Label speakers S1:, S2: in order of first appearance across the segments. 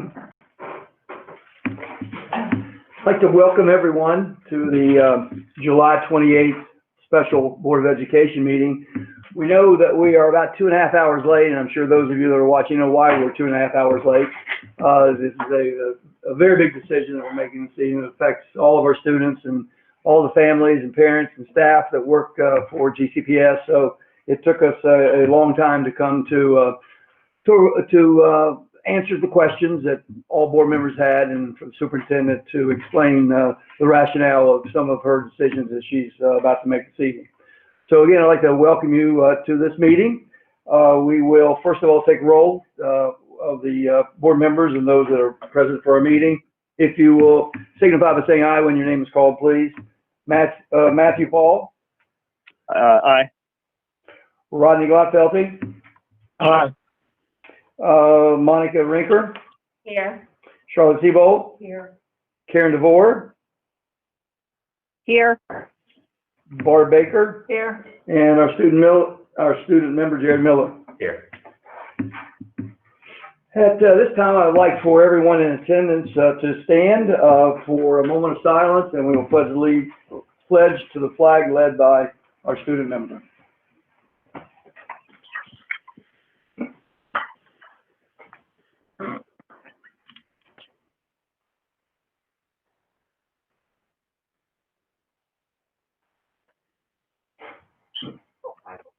S1: I'd like to welcome everyone to the July 28th special Board of Education meeting. We know that we are about 2.5 hours late, and I'm sure those of you that are watching know why we're 2.5 hours late. This is a very big decision that we're making this evening. It affects all of our students and all the families and parents and staff that work for GCPS. So it took us a long time to come to answer the questions that all board members had, and for the superintendent to explain the rationale of some of her decisions that she's about to make this evening. So again, I'd like to welcome you to this meeting. We will first of all take roll of the board members and those that are present for our meeting. If you will signify by saying aye when your name is called, please. Matthew Paul.
S2: Aye.
S1: Rodney Glotfelty.
S2: Aye.
S1: Monica Rinker.
S3: Here.
S1: Charlotte Seabold.
S3: Here.
S1: Karen DeVore.
S3: Here.
S1: Barb Baker.
S3: Here.
S1: And our student member, Jared Miller.
S2: Here.
S1: At this time, I'd like for everyone in attendance to stand for a moment of silence, and we will pledge to the flag led by our student member.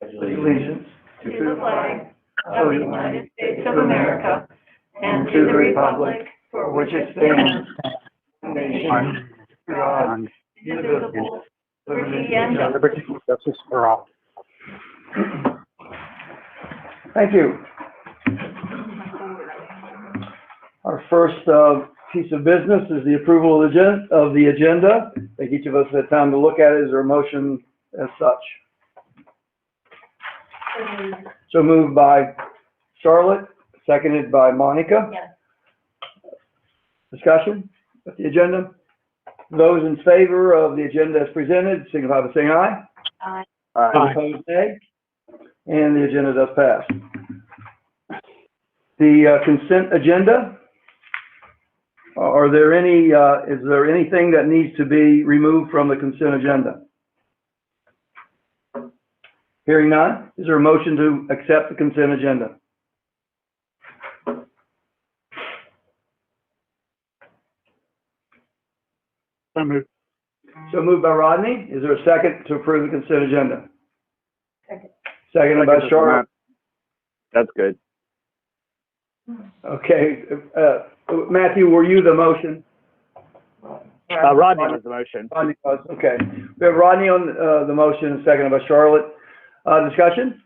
S1: Allegiance
S3: to the flag of the United States of America and to the republic for which it stands, nation, God, indivisible, liberty and
S2: justice for all.
S1: Thank you. Our first piece of business is the approval of the agenda. I think each of us had time to look at it. Is there a motion as such? So moved by Charlotte, seconded by Monica.
S3: Yes.
S1: Discussion of the agenda. Those in favor of the agenda as presented, signify by saying aye.
S3: Aye.
S1: Those opposed, nay. And the agenda does pass. The consent agenda. Are there any? Is there anything that needs to be removed from the consent agenda? Hearing none, is there a motion to accept the consent agenda?
S2: So moved.
S1: So moved by Rodney. Is there a second to approve the consent agenda?
S3: Second.
S1: Seconded by Charlotte.
S2: That's good.
S1: Okay. Matthew, were you the motion?
S2: Rodney was the motion.
S1: Rodney was. Okay. We have Rodney on the motion, seconded by Charlotte. Discussion?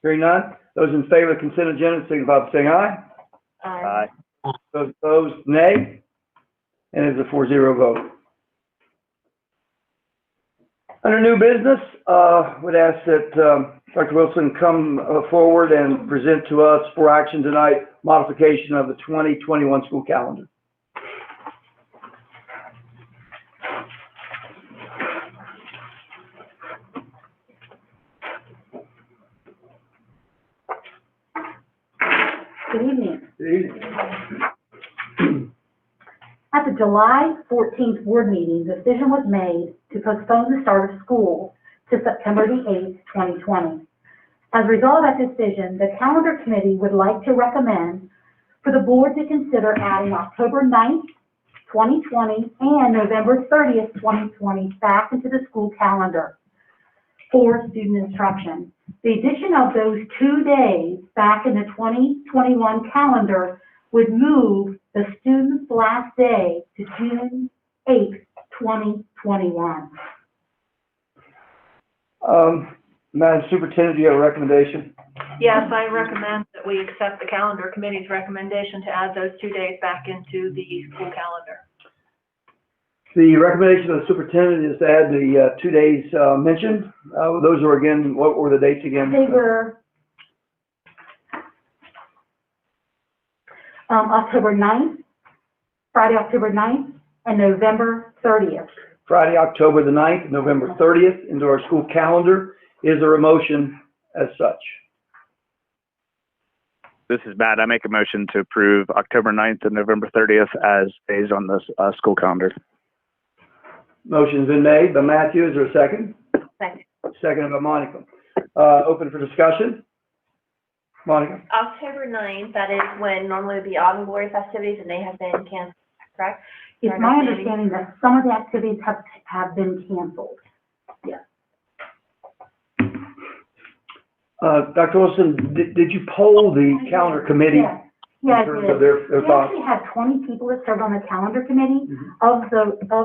S1: Hearing none. Those in favor of the consent agenda signify by saying aye.
S3: Aye.
S1: Those opposed, nay. And it's a 4-0 vote. Under new business, would ask that Dr. Wilson come forward and present to us for action tonight modification of the 2021 school calendar.
S4: Good evening.
S1: Good evening.
S4: At the July 14th board meeting, the decision was made to postpone the start of school to September the 8th, 2020. As a result of that decision, the calendar committee would like to recommend for the board to consider adding October 9th, 2020 and November 30th, 2020 back into the school calendar for student instruction. The addition of those 2 days back in the 2021 calendar would move the student's last day to June 8th, 2021.
S1: Madam Superintendent, do you have a recommendation?
S3: Yes, I recommend that we accept the calendar committee's recommendation to add those 2 days back into the school calendar.
S1: The recommendation of the superintendent is to add the 2 days mentioned. Those are again, what were the dates again?
S4: They were October 9th, Friday, October 9th, and November 30th.
S1: Friday, October the 9th, November 30th into our school calendar. Is there a motion as such?
S2: This is Matt. I make a motion to approve October 9th and November 30th as days on the school calendar.
S1: Motion's been made by Matthew. Is there a second?
S3: Second.
S1: Seconded by Monica. Open for discussion. Monica?
S3: October 9th, that is when normally would be Autumn Glory festivities, and they have been canceled, correct?
S4: It's my understanding that some of the activities have been canceled. Yes.
S1: Dr. Wilson, did you poll the calendar committee?
S4: Yes. Yeah, I
S1: in terms
S4: did.
S1: of their
S4: We
S1: thoughts?
S4: actually had 20 people that served on the calendar committee.
S1: Mhm.
S4: Of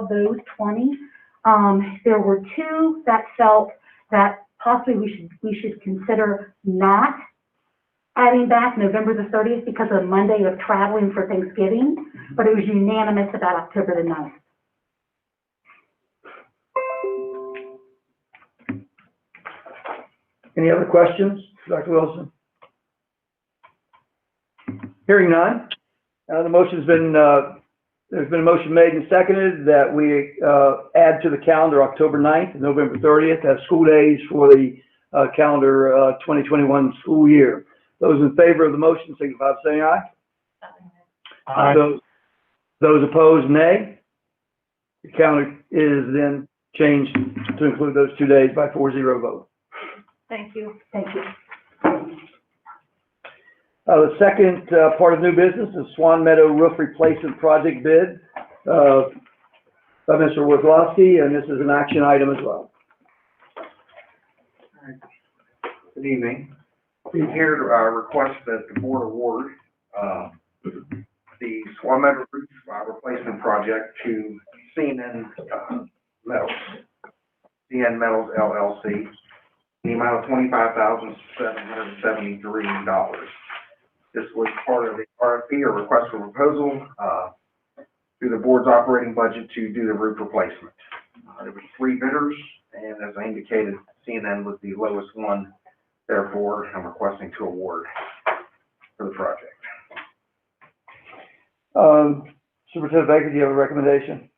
S4: those 20, there were 2 that felt that possibly we should consider not adding back November the 30th because of Monday of traveling for Thanksgiving, but it was unanimous about October the 9th.
S1: Any other questions, Dr. Wilson? Hearing none, the motion's been, there's been a motion made and seconded that we add to the calendar October 9th and November 30th as school days for the calendar 2021 school year. Those in favor of the motion signify by saying aye.
S2: Aye.
S1: Those opposed, nay. The calendar is then changed to include those 2 days by 4-0 vote.
S3: Thank you.
S4: Thank you.
S1: The second part of new business is Swan Meadow Roof Replacement Project bid by Mr. Wozlowski, and this is an action item as well.
S5: Good evening. I'm here to request that the board award the Swan Meadow Roof Replacement Project to CNN Metals, CN Metals LLC, in the amount of $25,773. This was part of the RFP, or request for proposal, through the board's operating budget to do the roof replacement. There were 3 bidders, and as I indicated, CNN was the lowest one. Therefore, I'm requesting to award for the project.
S1: Superintendent Baker, do you have a recommendation?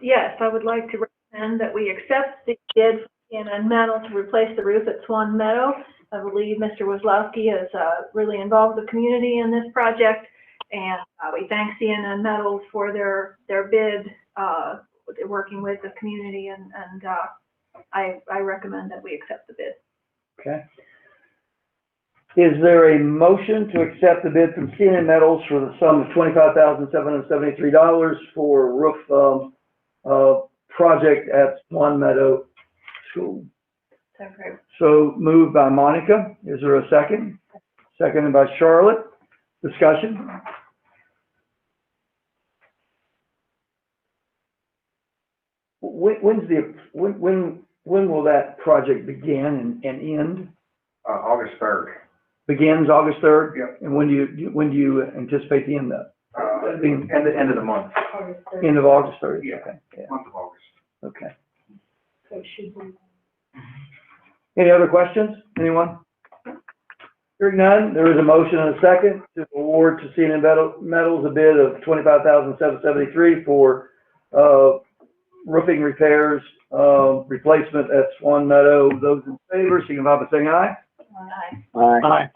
S6: Yes, I would like to recommend that we accept the bid from CNN Metal to replace the roof at Swan Meadow. I believe Mr. Wozlowski is really involved the community in this project, and we thank CNN Metals for their bid, working with the community, and I recommend that we accept the bid.
S1: Okay. Is there a motion to accept the bid from CNN Metals for the sum of $25,773 for roof project at Swan Meadow School? So moved by Monica. Is there a second? Seconded by Charlotte. Discussion? When will that project begin and end?
S5: August 3rd.
S1: Begins August 3rd?
S5: Yep.
S1: And when do you anticipate the end of?
S5: End of the month.
S1: End of August 3rd?
S5: Yeah.
S1: Okay. Yeah.
S5: Month of August.
S1: Okay.
S4: So should we?
S1: Any other questions? Anyone? Hearing none, there is a motion and a second to award to CNN Metals a bid of $25,773 for roofing repairs, replacement at Swan Meadow. Those in favor, signify by saying aye.
S3: Aye.
S2: Aye.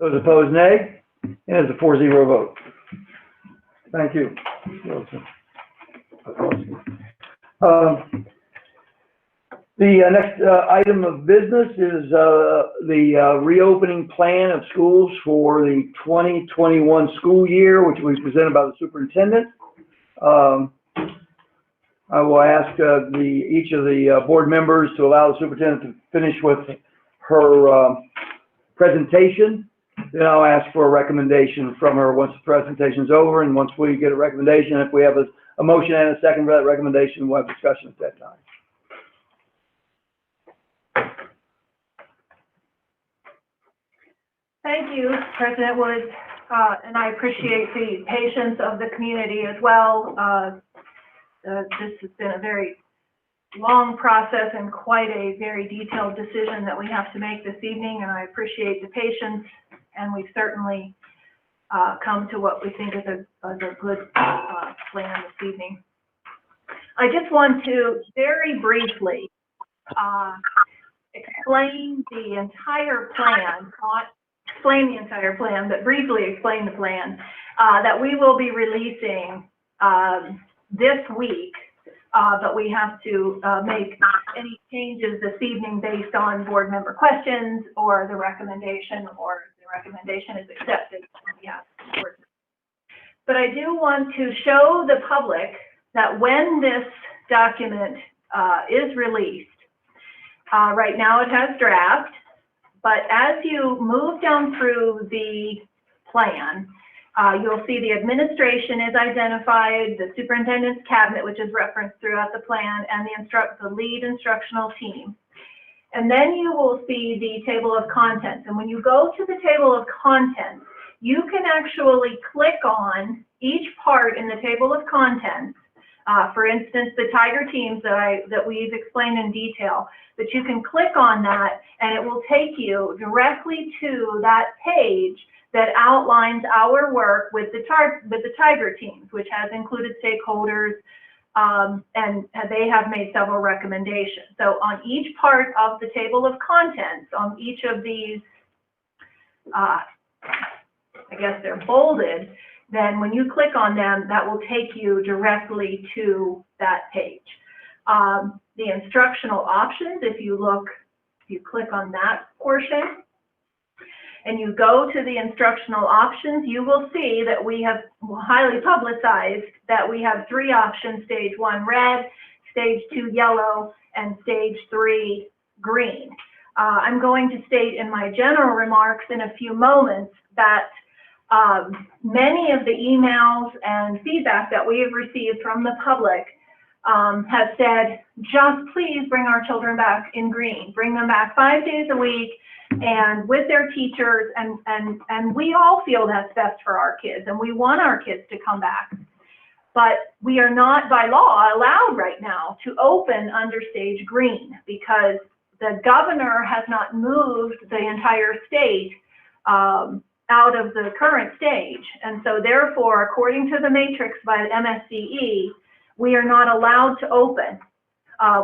S1: Those opposed, nay. And it's a 4-0 vote. Thank you. The next item of business is the reopening plan of schools for the 2021 school year, which was presented by the superintendent. I will ask each of the board members to allow the superintendent to finish with her presentation. Then I'll ask for a recommendation from her once the presentation's over, and once we get a recommendation, if we have a motion and a second for that recommendation, we'll have discussion at that time.
S6: Thank you, President Woods, and I appreciate the patience of the community as well. This has been a very long process and quite a very detailed decision that we have to make this evening, and I appreciate the patience, and we've certainly come to what we think is a good plan this evening. I just want to very briefly explain the entire plan, not explain the entire plan, but briefly explain the plan, that we will be releasing this week, but we have to make any changes this evening based on board member questions or the recommendation is accepted. Yeah. But I do want to show the public that when this document is released, right now it has draft, but as you move down through the plan, you'll see the administration is identified, the superintendent's cabinet, which is referenced throughout the plan, and the lead instructional team. And then you will see the table of contents. And when you go to the table of contents, you can actually click on each part in the table of contents. For instance, the Tiger teams that we've explained in detail, that you can click on that and it will take you directly to that page that outlines our work with the Tiger teams, which has included stakeholders, and they have made several recommendations. So on each part of the table of contents, on each of these, I guess they're bolded, then when you click on them, that will take you directly to that page. The instructional options, if you click on that portion, and you go to the instructional options, you will see that we have highly publicized that we have 3 options: stage 1 red, stage 2 yellow, and stage 3 green. I'm going to state in my general remarks in a few moments that many of the emails and feedback that we have received from the public have said, just please bring our children back in green, bring them back 5 days a week, and with their teachers, and we all feel that's best for our kids, and we want our kids to come back. But we are not by law allowed right now to open under stage green because the governor has not moved the entire state out of the current stage. And so therefore, according to the matrix by the MSCE, we are not allowed to open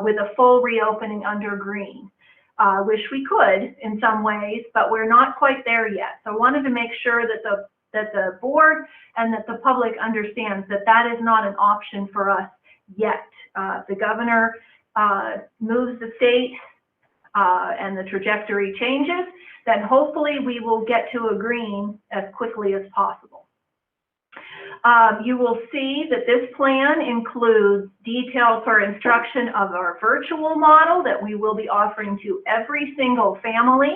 S6: with a full reopening under green. Wish we could in some ways, but we're not quite there yet. So I wanted to make sure that the board and that the public understands that that is not an option for us yet. The governor moves the state and the trajectory changes, then hopefully we will get to a green as quickly as possible. You will see that this plan includes details for instruction of our virtual model that we will be offering to every single family,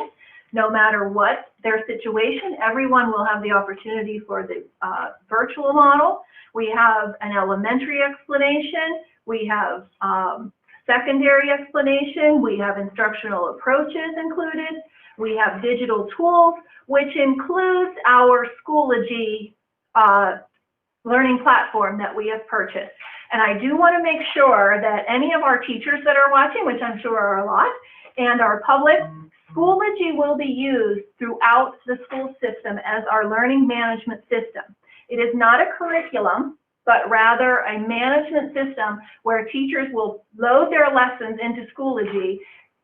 S6: no matter what their situation. Everyone will have the opportunity for the virtual model. We have an elementary explanation. We have secondary explanation. We have instructional approaches included. We have digital tools, which includes our Schoology learning platform that we have purchased. And I do want to make sure that any of our teachers that are watching, which I'm sure are a lot, and our public, Schoology will be used throughout the school system as our learning management system. It is not a curriculum, but rather a management system where teachers will load their lessons into Schoology.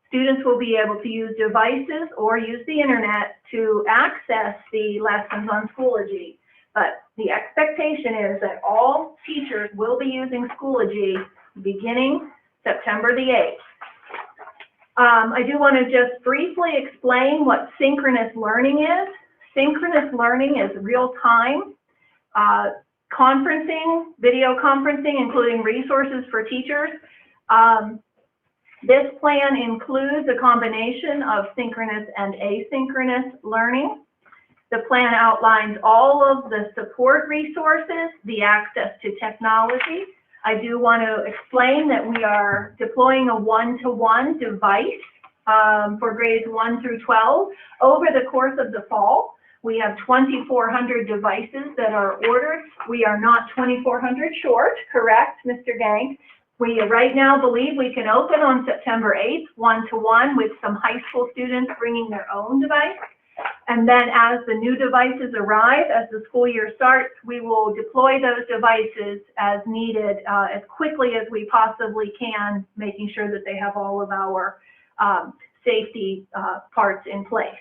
S6: Students will be able to use devices or use the internet to access the lessons on Schoology. But the expectation is that all teachers will be using Schoology beginning September the 8th. I do want to just briefly explain what synchronous learning is. Synchronous learning is real-time conferencing, video conferencing, including resources for teachers. This plan includes a combination of synchronous and asynchronous learning. The plan outlines all of the support resources, the access to technology. I do want to explain that we are deploying a one-to-one device for grades 1 through 12 over the course of the fall. We have 2,400 devices that are ordered. We are not 2,400 short, correct, Mr. Gang? We right now believe we can open on September 8th, one-to-one, with some high school students bringing their own device. And then as the new devices arrive, as the school year starts, we will deploy those devices as needed as quickly as we possibly can, making sure that they have all of our safety parts in place.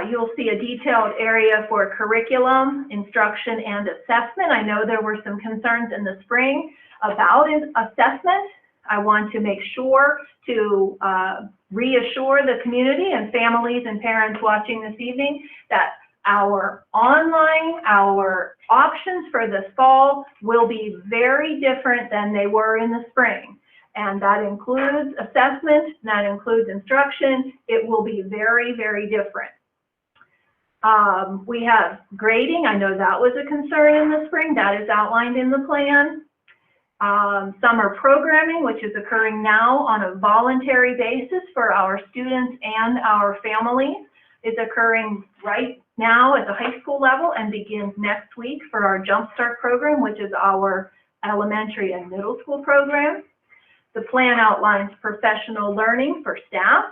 S6: You'll see a detailed area for curriculum, instruction, and assessment. I know there were some concerns in the spring about assessment. I want to make sure to reassure the community and families and parents watching this evening that our options for this fall will be very different than they were in the spring. And that includes assessment, that includes instruction. It will be very, very different. We have grading. I know that was a concern in the spring. That is outlined in the plan. Summer programming, which is occurring now on a voluntary basis for our students and our families, is occurring right now at the high school level and begins next week for our Jumpstart program, which is our elementary and middle school program. The plan outlines professional learning for staff.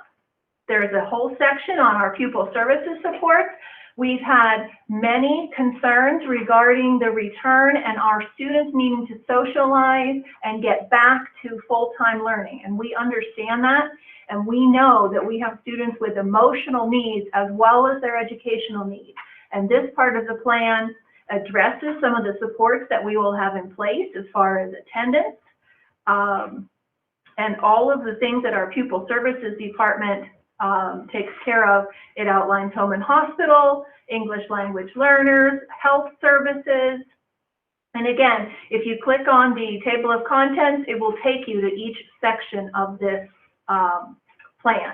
S6: There's a whole section on our pupil services support. We've had many concerns regarding the return and our students needing to socialize and get back to full-time learning. And we understand that, and we know that we have students with emotional needs as well as their educational needs. And this part of the plan addresses some of the supports that we will have in place as far as attendance, and all of the things that our pupil services department takes care of. It outlines home and hospital, English language learners, health services. And again, if you click on the table of contents, it will take you to each section of this plan.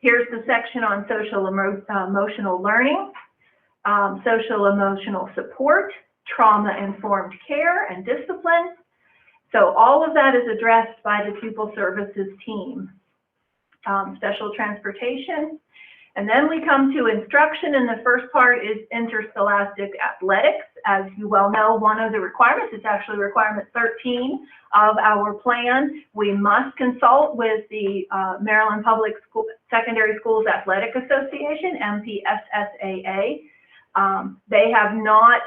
S6: Here's the section on social emotional learning, social emotional support, trauma-informed care and discipline. So all of that is addressed by the pupil services team. Special transportation. And then we come to instruction, and the first part is interscholastic athletics. As you well know, one of the requirements, it's actually requirement 13 of our plan. We must consult with the Maryland Public Secondary Schools Athletic Association, MPSSAA. They have not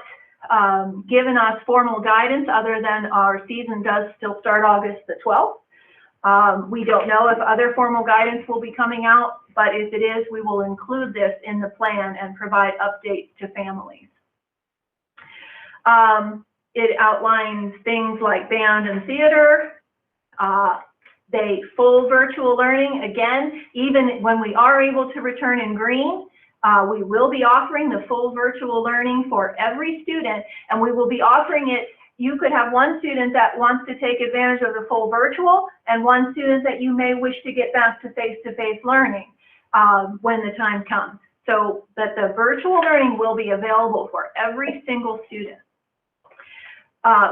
S6: given us formal guidance other than our season does still start August the 12th. We don't know if other formal guidance will be coming out, but if it is, we will include this in the plan and provide updates to families. It outlines things like band and theater, full virtual learning. Again, even when we are able to return in green, we will be offering the full virtual learning for every student, and we will be offering it. You could have one student that wants to take advantage of the full virtual and one student that you may wish to get back to face-to-face learning when the time comes. So that the virtual learning will be available for every single student.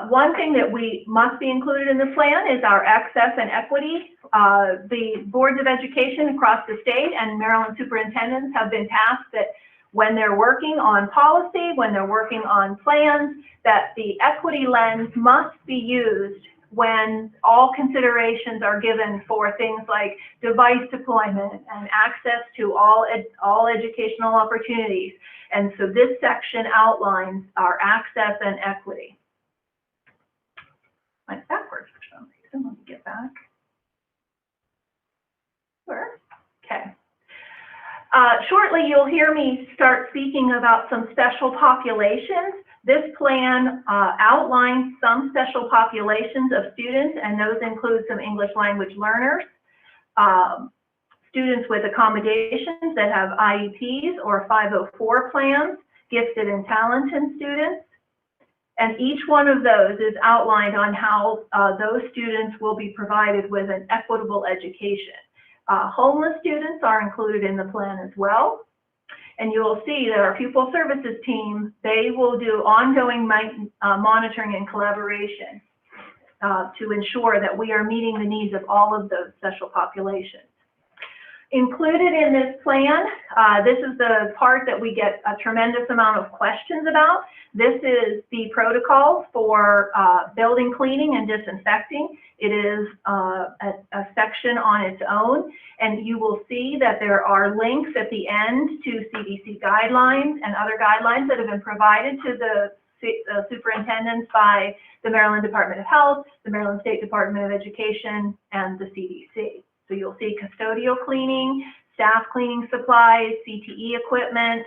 S6: One thing that we must be included in the plan is our access and equity. The boards of education across the state and Maryland superintendents have been tasked that when they're working on policy, when they're working on plans, that the equity lens must be used when all considerations are given for things like device deployment and access to all educational opportunities. And so this section outlines our access and equity. Went backwards for some reason. Let me get back. Where? Okay. Shortly, you'll hear me start speaking about some special populations. This plan outlines some special populations of students, and those include some English language learners, students with accommodations that have IEPs or 504 plans, gifted and talented students. And each one of those is outlined on how those students will be provided with an equitable education. Homeless students are included in the plan as well. And you will see that our pupil services team, they will do ongoing monitoring and collaboration to ensure that we are meeting the needs of all of those special populations. Included in this plan, this is the part that we get a tremendous amount of questions about. This is the protocol for building cleaning and disinfecting. It is a section on its own, and you will see that there are links at the end to CDC guidelines and other guidelines that have been provided to the superintendents by the Maryland Department of Health, the Maryland State Department of Education, and the CDC. So you'll see custodial cleaning, staff cleaning supplies, CTE equipment,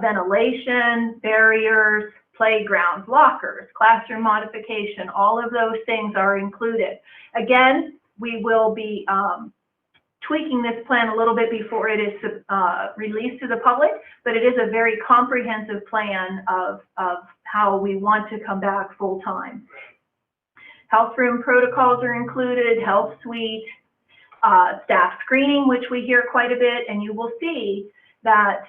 S6: ventilation, barriers, playgrounds, lockers, classroom modification, all of those things are included. Again, we will be tweaking this plan a little bit before it is released to the public, but it is a very comprehensive plan of how we want to come back full time. Health room protocols are included, health suite, staff screening, which we hear quite a bit, and you will see that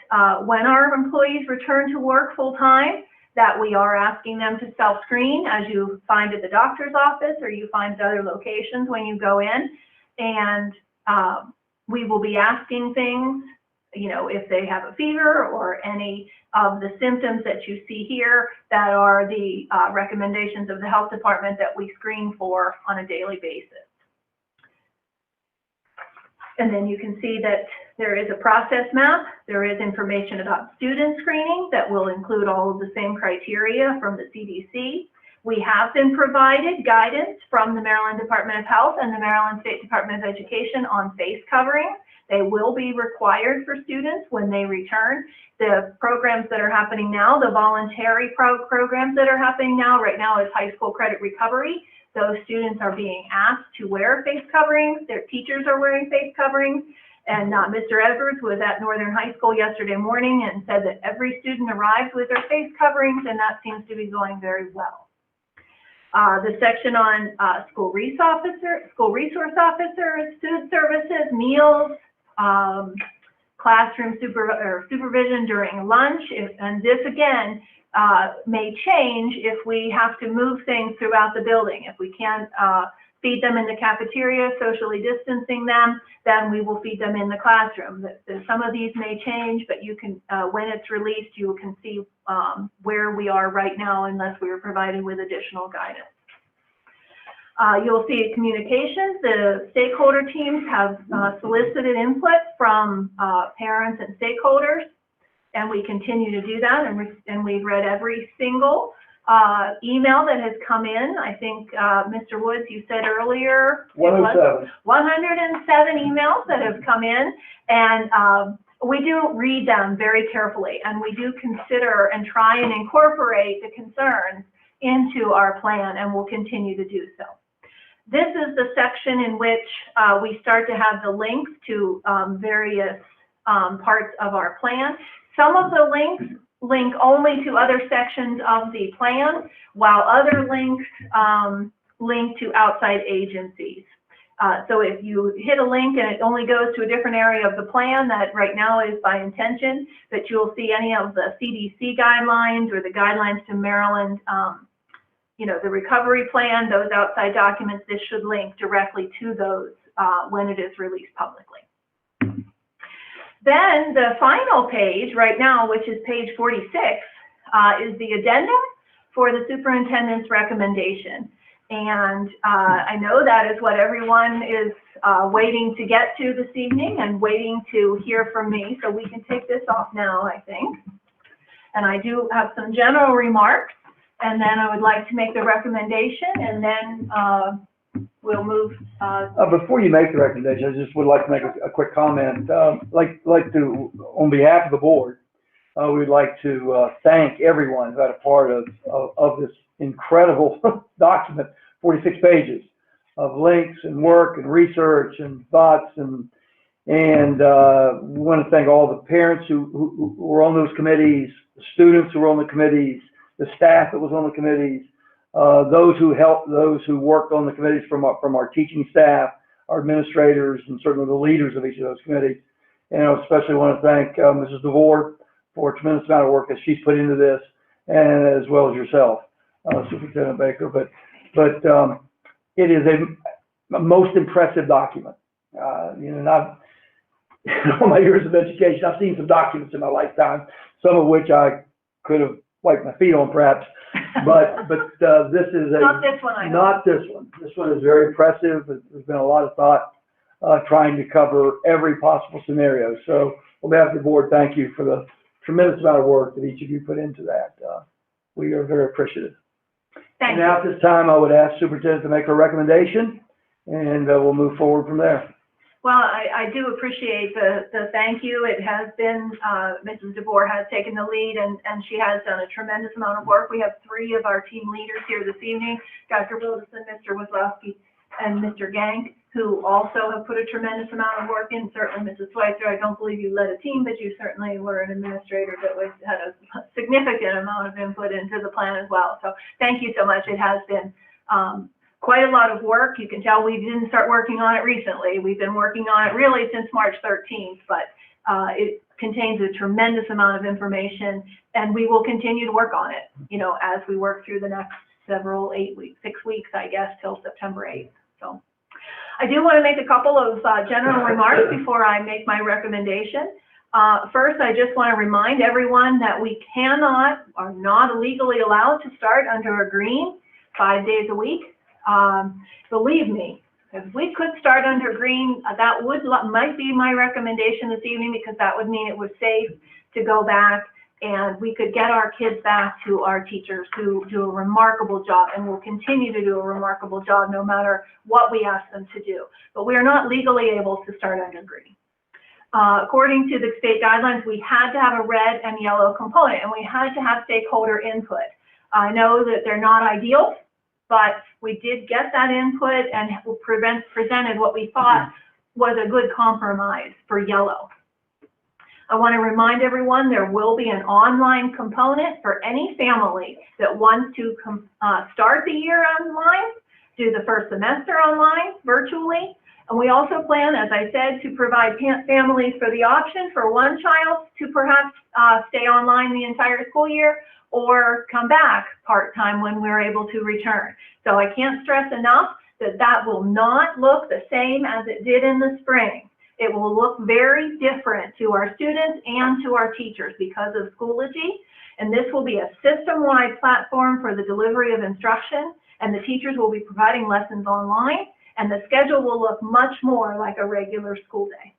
S6: when our employees return to work full time, that we are asking them to self-screen, as you find at the doctor's office or you find at other locations when you go in. And we will be asking things, you know, if they have a fever or any of the symptoms that you see here that are the recommendations of the health department that we screen for on a daily basis. And then you can see that there is a process map. There is information about student screening that will include all of the same criteria from the CDC. We have been provided guidance from the Maryland Department of Health and the Maryland State Department of Education on face covering. They will be required for students when they return. The programs that are happening now, the voluntary programs that are happening now, right now is high school credit recovery. Those students are being asked to wear face coverings. Their teachers are wearing face coverings. And Mr. Edwards was at Northern High School yesterday morning and said that every student arrives with their face coverings, and that seems to be going very well. The section on school resource officers, food services, meals, classroom supervision during lunch, and this again may change if we have to move things throughout the building. If we can't feed them in the cafeteria, socially distancing them, then we will feed them in the classroom. Some of these may change, but you can, when it's released, you can see where we are right now unless we are provided with additional guidance. You'll see communications. The stakeholder teams have solicited input from parents and stakeholders, and we continue to do that, and we've read every single email that has come in. I think, Mr. Woods, you said earlier,
S1: 107.
S6: 107 emails that have come in, and we do read them very carefully, and we do consider and try and incorporate the concerns into our plan, and we'll continue to do so. This is the section in which we start to have the links to various parts of our plan. Some of the links link only to other sections of the plan, while other links link to outside agencies. So if you hit a link and it only goes to a different area of the plan, that right now is by intention, that you'll see any of the CDC guidelines or the guidelines to Maryland, you know, the recovery plan, those outside documents, this should link directly to those when it is released publicly. Then the final page right now, which is page 46, is the addendum for the superintendent's recommendation. And I know that is what everyone is waiting to get to this evening and waiting to hear from me. So we can take this off now, I think. And I do have some general remarks, and then I would like to make the recommendation, and then we'll move.
S1: Before you make the recommendation, I just would like to make a quick comment. Like to, on behalf of the board, we would like to thank everyone who had a part of this incredible document, 46 pages of links and work and research and thoughts, and we want to thank all the parents who were on those committees, the students who were on the committees, the staff that was on the committees, those who helped, those who worked on the committees from our teaching staff, our administrators, and certainly the leaders of each of those committees. And I especially want to thank Mrs. DeVore for a tremendous amount of work that she's put into this, and as well as yourself, Superintendent Baker. But it is a most impressive document. You know, not in all my years of education, I've seen some documents in my lifetime, some of which I could have wiped my feet on, perhaps. But this is
S6: Not this one, I know.
S1: Not this one. This one is very impressive. There's been a lot of thought trying to cover every possible scenario. So on behalf of the board, thank you for the tremendous amount of work that each of you put into that. We are very appreciative.
S6: Thank
S1: And
S6: you.
S1: now at this time, I would ask Superintendent to make her recommendation, and we'll move forward from there.
S6: Well, I do appreciate the thank you. It has been, Mrs. DeVore has taken the lead, and she has done a tremendous amount of work. We have 3 of our team leaders here this evening, Dr. Wilson, Mr. Wazowski, and Mr. Gang, who also have put a tremendous amount of work in. Certainly, Mrs. Schweitzer, I don't believe you led a team, but you certainly were an administrator that had a significant amount of input into the plan as well. So thank you so much. It has been quite a lot of work. You can tell we didn't start working on it recently. We've been working on it really since March 13th, but it contains a tremendous amount of information, and we will continue to work on it, you know, as we work through the next 6 weeks, I guess, till September 8th. So I do want to make a couple of general remarks before I make my recommendation. First, I just want to remind everyone that we are not legally allowed to start under a green 5 days a week. Believe me, if we could start under green, that might be my recommendation this evening, because that would mean it was safe to go back and we could get our kids back to our teachers who do a remarkable job and will continue to do a remarkable job no matter what we ask them to do. But we are not legally able to start under green. According to the state guidelines, we had to have a red and yellow component, and we had to have stakeholder input. I know that they're not ideal, but we did get that input and presented what we thought was a good compromise for yellow. I want to remind everyone there will be an online component for any family that wants to start the year online, do the first semester online, virtually. And we also plan, as I said, to provide families for the option for one child to perhaps stay online the entire school year, or come back part-time when we're able to return. So I can't stress enough that that will not look the same as it did in the spring. It will look very different to our students and to our teachers because of Schoology. And this will be a system-wide platform for the delivery of instruction, and the teachers will be providing lessons online, and the schedule will look much more like a regular school day.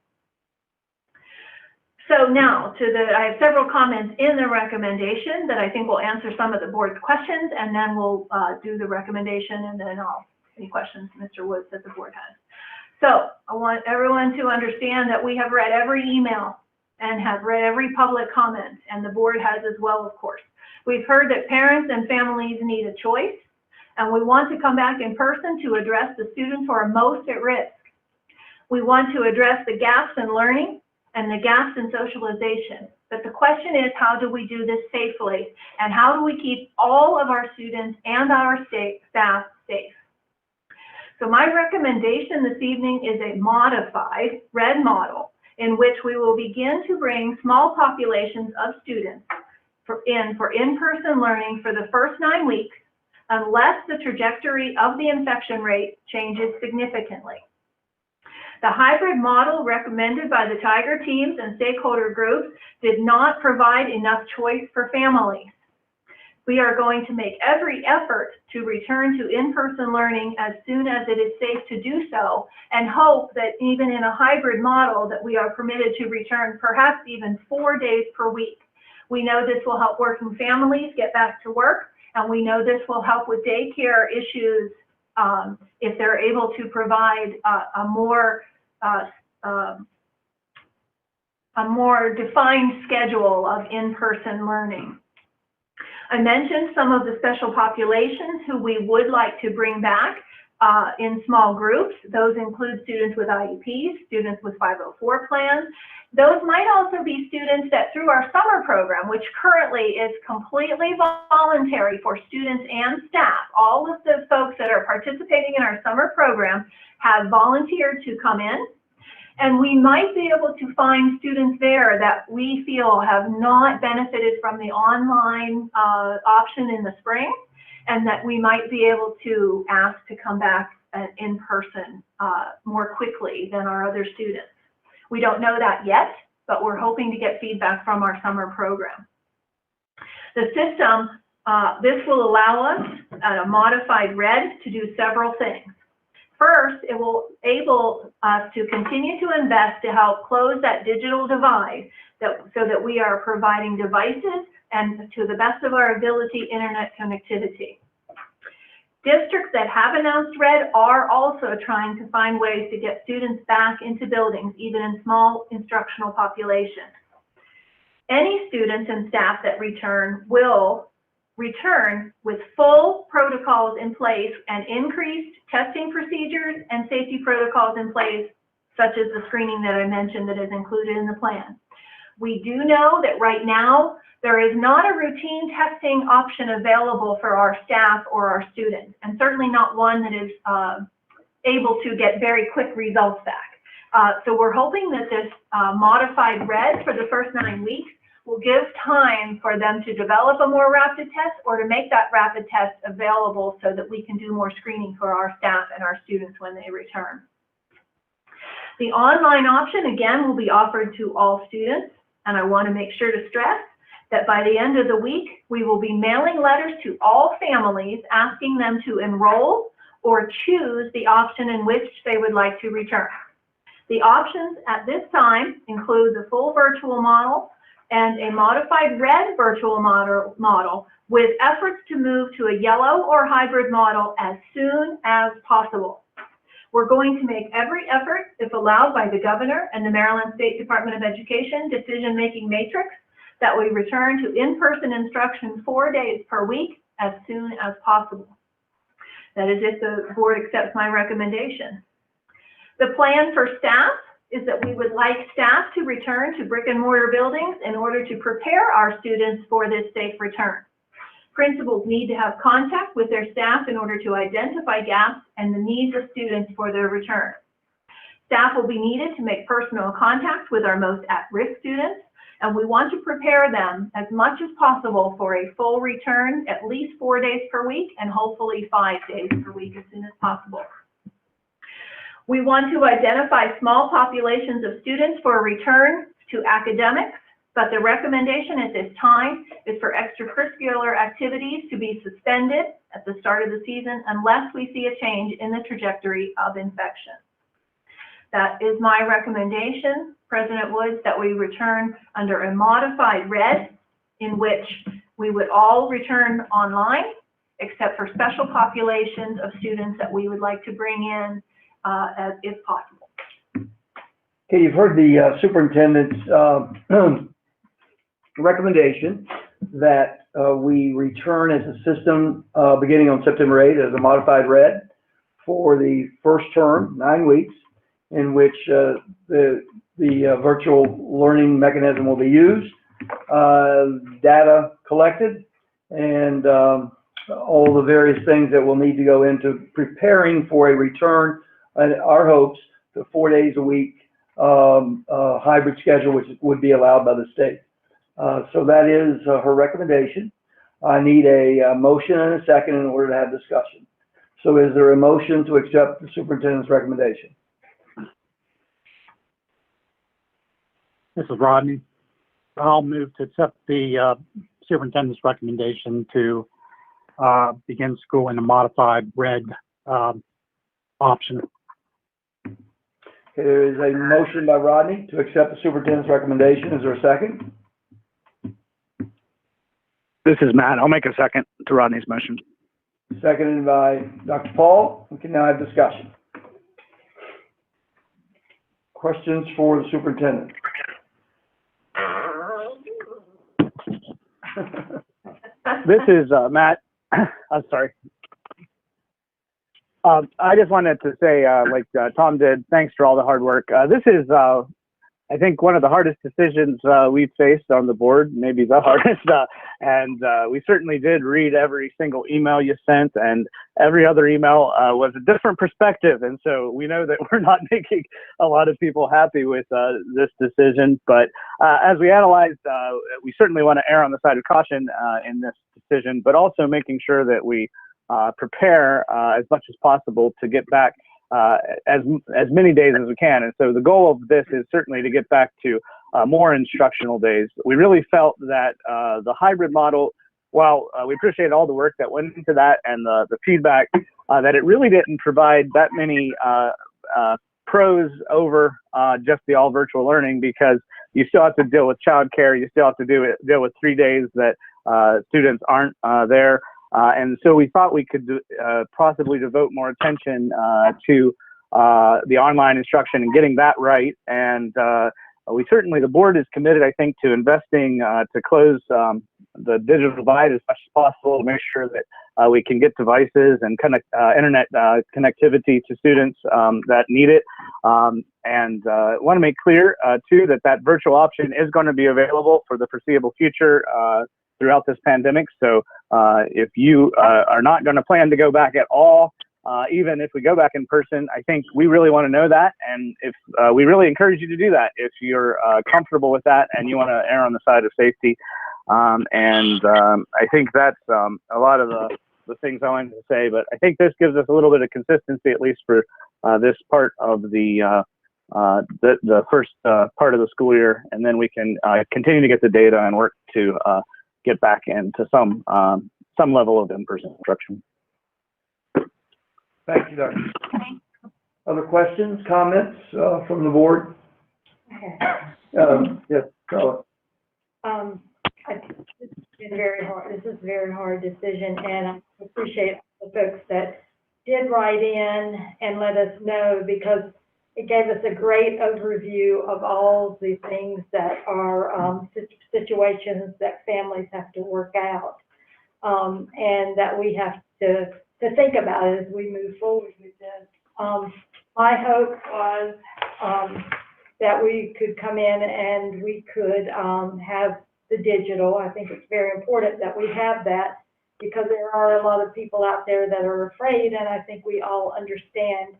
S6: So now, I have several comments in the recommendation that I think will answer some of the board's questions, and then we'll do the recommendation, and then any questions, Mr. Woods, that the board has. So I want everyone to understand that we have read every email and have read every public comment, and the board has as well, of course. We've heard that parents and families need a choice, and we want to come back in person to address the students who are most at risk. We want to address the gaps in learning and the gaps in socialization. But the question is, how do we do this safely? And how do we keep all of our students and our staff safe? So my recommendation this evening is a modified red model in which we will begin to bring small populations of students for in-person learning for the first 9 weeks, unless the trajectory of the infection rate changes significantly. The hybrid model recommended by the Tiger teams and stakeholder groups did not provide enough choice for families. We are going to make every effort to return to in-person learning as soon as it is safe to do so, and hope that even in a hybrid model that we are permitted to return perhaps even 4 days per week. We know this will help working families get back to work, and we know this will help with daycare issues if they're able to provide a more defined schedule of in-person learning. I mentioned some of the special populations who we would like to bring back in small groups. Those include students with IEPs, students with 504 plans. Those might also be students that through our summer program, which currently is completely voluntary for students and staff, all of the folks that are participating in our summer program have volunteered to come in. And we might be able to find students there that we feel have not benefited from the online option in the spring, and that we might be able to ask to come back in person more quickly than our other students. We don't know that yet, but we're hoping to get feedback from our summer program. The system, this will allow us at a modified red to do several things. First, it will enable us to continue to invest to help close that digital divide so that we are providing devices and, to the best of our ability, internet connectivity. Districts that have announced red are also trying to find ways to get students back into buildings, even in small instructional populations. Any students and staff that return will return with full protocols in place and increased testing procedures and safety protocols in place, such as the screening that I mentioned that is included in the plan. We do know that right now, there is not a routine testing option available for our staff or our students, and certainly not one that is able to get very quick results back. So we're hoping that this modified red for the first 9 weeks will give time for them to develop a more rapid test or to make that rapid test available so that we can do more screening for our staff and our students when they return. The online option, again, will be offered to all students, and I want to make sure to stress that by the end of the week, we will be mailing letters to all families asking them to enroll or choose the option in which they would like to return. The options at this time include the full virtual model and a modified red virtual model with efforts to move to a yellow or hybrid model as soon as possible. We're going to make every effort, if allowed by the governor and the Maryland State Department of Education decision-making matrix, that we return to in-person instruction 4 days per week as soon as possible. That is if the board accepts my recommendation. The plan for staff is that we would like staff to return to brick and mortar buildings in order to prepare our students for this safe return. Principals need to have contact with their staff in order to identify gaps and the needs of students for their return. Staff will be needed to make personal contact with our most at-risk students, and we want to prepare them as much as possible for a full return, at least 4 days per week, and hopefully 5 days per week as soon as possible. We want to identify small populations of students for a return to academics, but the recommendation at this time is for extracurricular activities to be suspended at the start of the season unless we see a change in the trajectory of infection. That is my recommendation, President Woods, that we return under a modified red in which we would all return online, except for special populations of students that we would like to bring in if possible.
S1: Okay, you've heard the superintendent's recommendation that we return as a system beginning on September 8th as a modified red for the first term, 9 weeks, in which the virtual learning mechanism will be used, data collected, and all the various things that will need to go into preparing for a return, and our hopes, to 4 days a week hybrid schedule, which would be allowed by the state. So that is her recommendation. I need a motion and a second in order to have discussion. So is there a motion to accept the superintendent's recommendation?
S7: This is Rodney. I'll move to accept the superintendent's recommendation to begin school in a modified red option.
S1: Okay, there is a motion by Rodney to accept the superintendent's recommendation. Is there a second?
S2: This is Matt. I'll make a second to Rodney's motion.
S1: Seconded by Dr. Paul. We can now have discussion. Questions for the superintendent?
S2: This is Matt. I'm sorry. I just wanted to say, like Tom did, thanks for all the hard work. This is, I think, one of the hardest decisions we've faced on the board, maybe the hardest. And we certainly did read every single email you sent, and every other email was a different perspective. And so we know that we're not making a lot of people happy with this decision. But as we analyzed, we certainly want to err on the side of caution in this decision, but also making sure that we prepare as much as possible to get back as many days as we can. And so the goal of this is certainly to get back to more instructional days. We really felt that the hybrid model, while we appreciate all the work that went into that and the feedback, that it really didn't provide that many pros over just the all virtual learning, because you still have to deal with childcare, you still have to deal with 3 days that students aren't there. And so we thought we could possibly devote more attention to the online instruction and getting that right. And we certainly, the board is committed, I think, to investing to close the digital divide as much as possible to make sure that we can get devices and internet connectivity to students that need it. And want to make clear, too, that that virtual option is going to be available for the foreseeable future throughout this pandemic. So if you are not going to plan to go back at all, even if we go back in person, I think we really want to know that. And if we really encourage you to do that, if you're comfortable with that and you want to err on the side of safety. I think that's a lot of the things I wanted to say, but I think this gives us a little bit of consistency, at least for this part of the first part of the school year. And then we can continue to get the data and work to get back into some level of in-person instruction.
S1: Thank you, Dr. Other questions, comments from the board? Yes, Carla.
S3: I think this has been very hard. This is a very hard decision, and I appreciate the folks that did write in and let us know, because it gave us a great overview of all the things that are situations that families have to work out, and that we have to think about as we move forward with this. My hope was that we could come in and we could have the digital. I think it's very important that we have that, because there are a lot of people out there that are afraid, and I think we all understand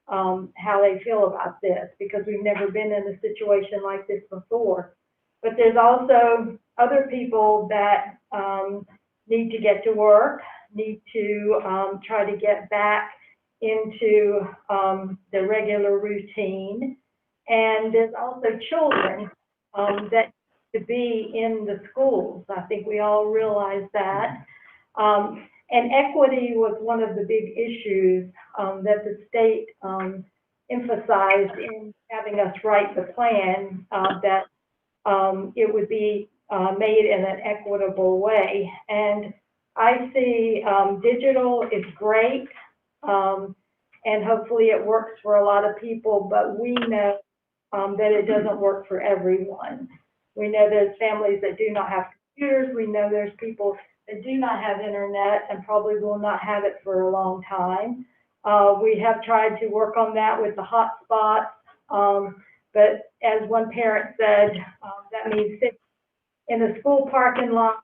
S3: how they feel about this, because we've never been in a situation like this before. But there's also other people that need to get to work, need to try to get back into the regular routine. And there's also children that to be in the schools. I think we all realize that. And equity was one of the big issues that the state emphasized in having us write the plan, that it would be made in an equitable way. And I see digital is great, and hopefully it works for a lot of people, but we know that it doesn't work for everyone. We know there's families that do not have computers. We know there's people that do not have internet and probably will not have it for a long time. We have tried to work on that with the hotspots, but as one parent said, that means sitting in a school parking lot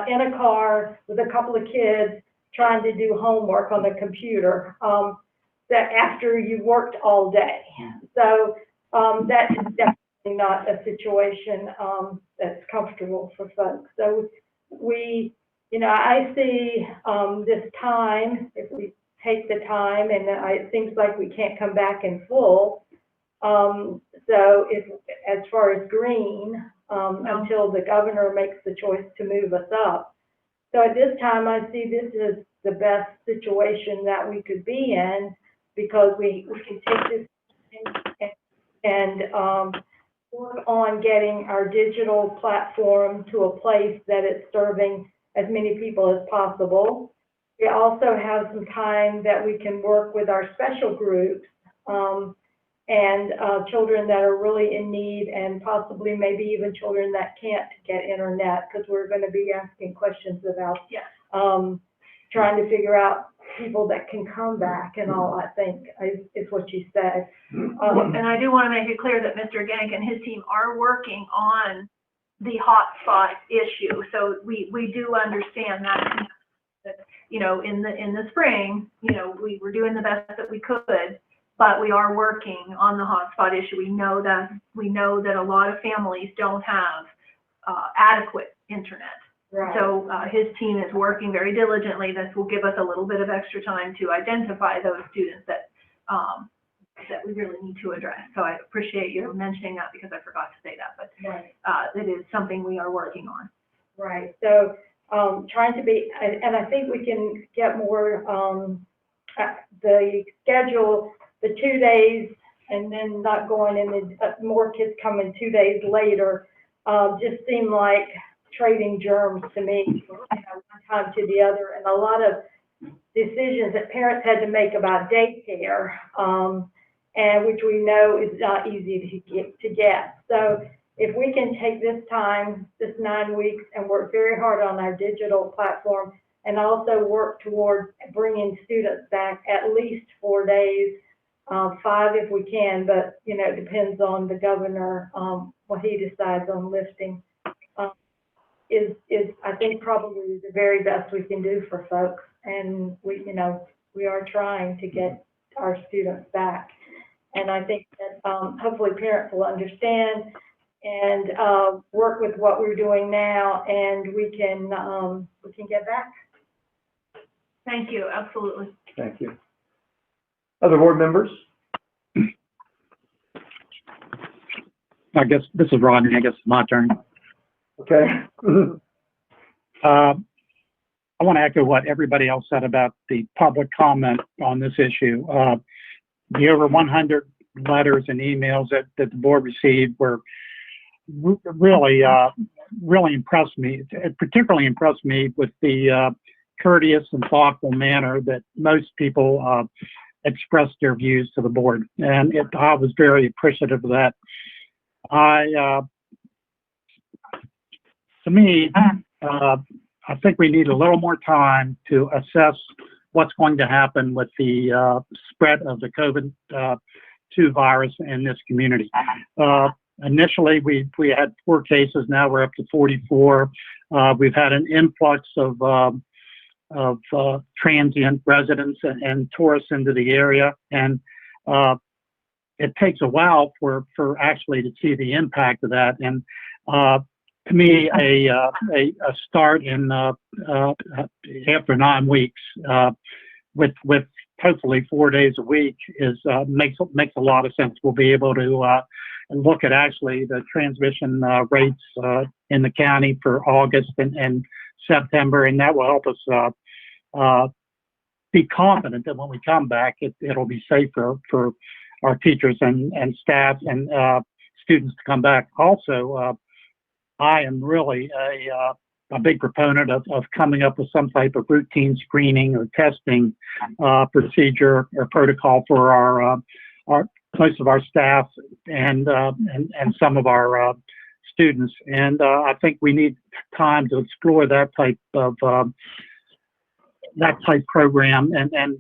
S3: in a car with a couple of kids trying to do homework on the computer that after you worked all day. So that is definitely not a situation that's comfortable for folks. So we, I see this time, if we take the time, and it seems like we can't come back in full. So as far as green, until the governor makes the choice to move us up. So at this time, I see this as the best situation that we could be in, because we can take this and work on getting our digital platform to a place that it's serving as many people as possible. We also have some time that we can work with our special groups and children that are really in need, and possibly maybe even children that can't get internet, because we're going to be asking questions about trying to figure out people that can come back and all, I think, is what you said.
S6: And I do want to make it clear that Mr. Gank and his team are working on the hotspot issue. So we do understand that, in the spring, we were doing the best that we could, but we are working on the hotspot issue. We know that a lot of families don't have adequate internet. Right. So his team is working very diligently. This will give us a little bit of extra time to identify those students that we really need to address. So I appreciate you mentioning that, because I forgot to say that, but right. It is something we are working on.
S3: Right. So trying to be, and I think we can get more, the schedule, the 2 days, and then not going in, more kids coming 2 days later, just seemed like trading germs to me. One
S8: time to the other, and a lot of decisions that parents had to make about daycare, and which we know is not easy to get. So if we can take this time, this 9 weeks, and work very hard on our digital platform, and also work toward bringing students back at least 4 days, 5 if we can, but, you know, it depends on the governor, what he decides on lifting, is I think probably the very best we can do for folks. And we, you know, we are trying to get our students back. And I think that, hopefully parents will understand and, work with what we're doing now, and we can get back.
S6: Thank you, absolutely.
S1: Thank you. Other board members?
S7: I guess this is Rodney. I guess it's my turn.
S1: Okay.
S7: I want to echo what everybody else said about the public comment on this issue. The over 100 letters and emails that the board received were really impressed me. It particularly impressed me with the courteous and thoughtful manner that most people expressed their views to the board, and I was very appreciative of that. To me, I think we need a little more time to assess what's going to happen with the spread of the COVID-2 virus in this community. Initially, we had 4 cases. Now we're up to 44. We've had an influx of transient residents and tourists into the area, and it takes a while for actually to see the impact of that. And to me, a start in after 9 weeks with hopefully 4 days a week is makes a lot of sense. We'll be able to look at actually the transmission rates in the county for August and September, and that will help us be confident that when we come back, it'll be safer for our teachers and staff and students to come back. Also, I am really a big proponent of coming up with some type of routine screening or testing procedure or protocol for our most of our staff and some of our students. And I think we need time to explore that type program and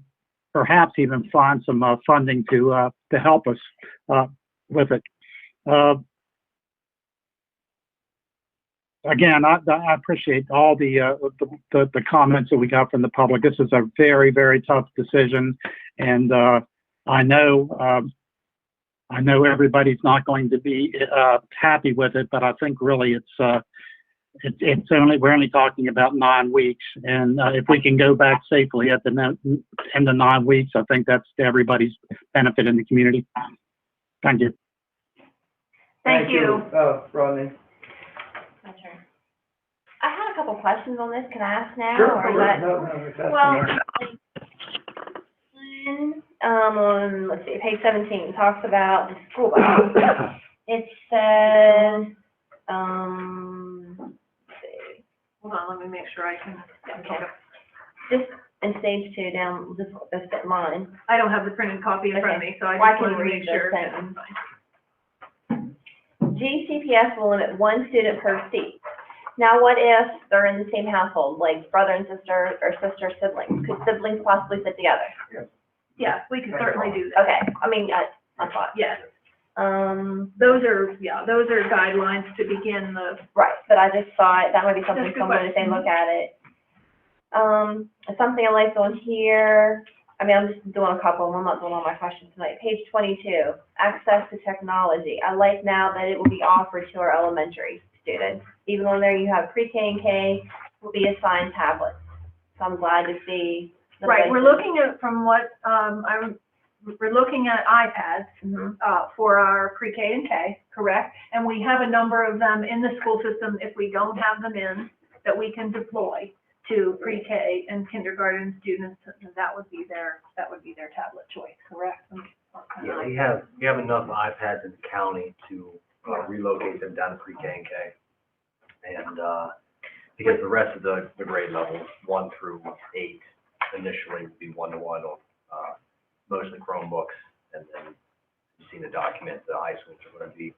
S7: perhaps even find some funding to help us with it. Again, I appreciate all the comments that we got from the public. This is a very, very tough decision, and I know everybody's not going to be happy with it, but I think really we're only talking about 9 weeks, and if we can go back safely at the end of 9 weeks, I think that's to everybody's benefit in the community. Thank you.
S6: Thank you.
S1: Rodney.
S3: My turn. I had a couple questions on this. Can I ask now?
S1: Sure.
S3: Or is that...
S1: Well,
S3: let's see, page 17 talks about the school bus. It says, let's see.
S6: Hold on, let me make sure I can.
S3: Okay. Just in stage 2 down this line.
S6: I don't have the printed copy in front of me, so I
S3: Well, I
S6: just
S3: can
S6: want to
S3: read
S6: make
S3: the
S6: sure.
S3: sentence. GCPS will limit 1 student per seat. Now, what if they're in the same household, like brother and sister or sister siblings? Could siblings possibly sit together?
S6: Yes, we can certainly do that.
S3: Okay, I mean, I thought.
S6: Yes, those are guidelines to begin the.
S3: Right, but I just thought that might be something
S6: That's a good
S3: someone, if they
S6: question.
S3: look at it. Something I liked on here, I mean, I'm just doing a couple, I'm not doing all my questions tonight. Page 22, access to technology. I like now that it will be offered to our elementary students. Even on there, you have pre-K and K will be assigned tablets. So I'm glad to see.
S6: Right, we're looking at, from what, we're looking at iPads, for our pre-K and K, correct? And we have a number of them in the school system, if we don't have them in, that we can deploy to pre-K and kindergarten students, and that would be their tablet choice, correct?
S9: Yeah, we have enough iPads in the county to relocate them down to pre-K and K. And Because the rest of the grade levels, 1 through 8, initially would be one-to-one on, mostly Chromebooks. And then you've seen the document, the high schools are going to be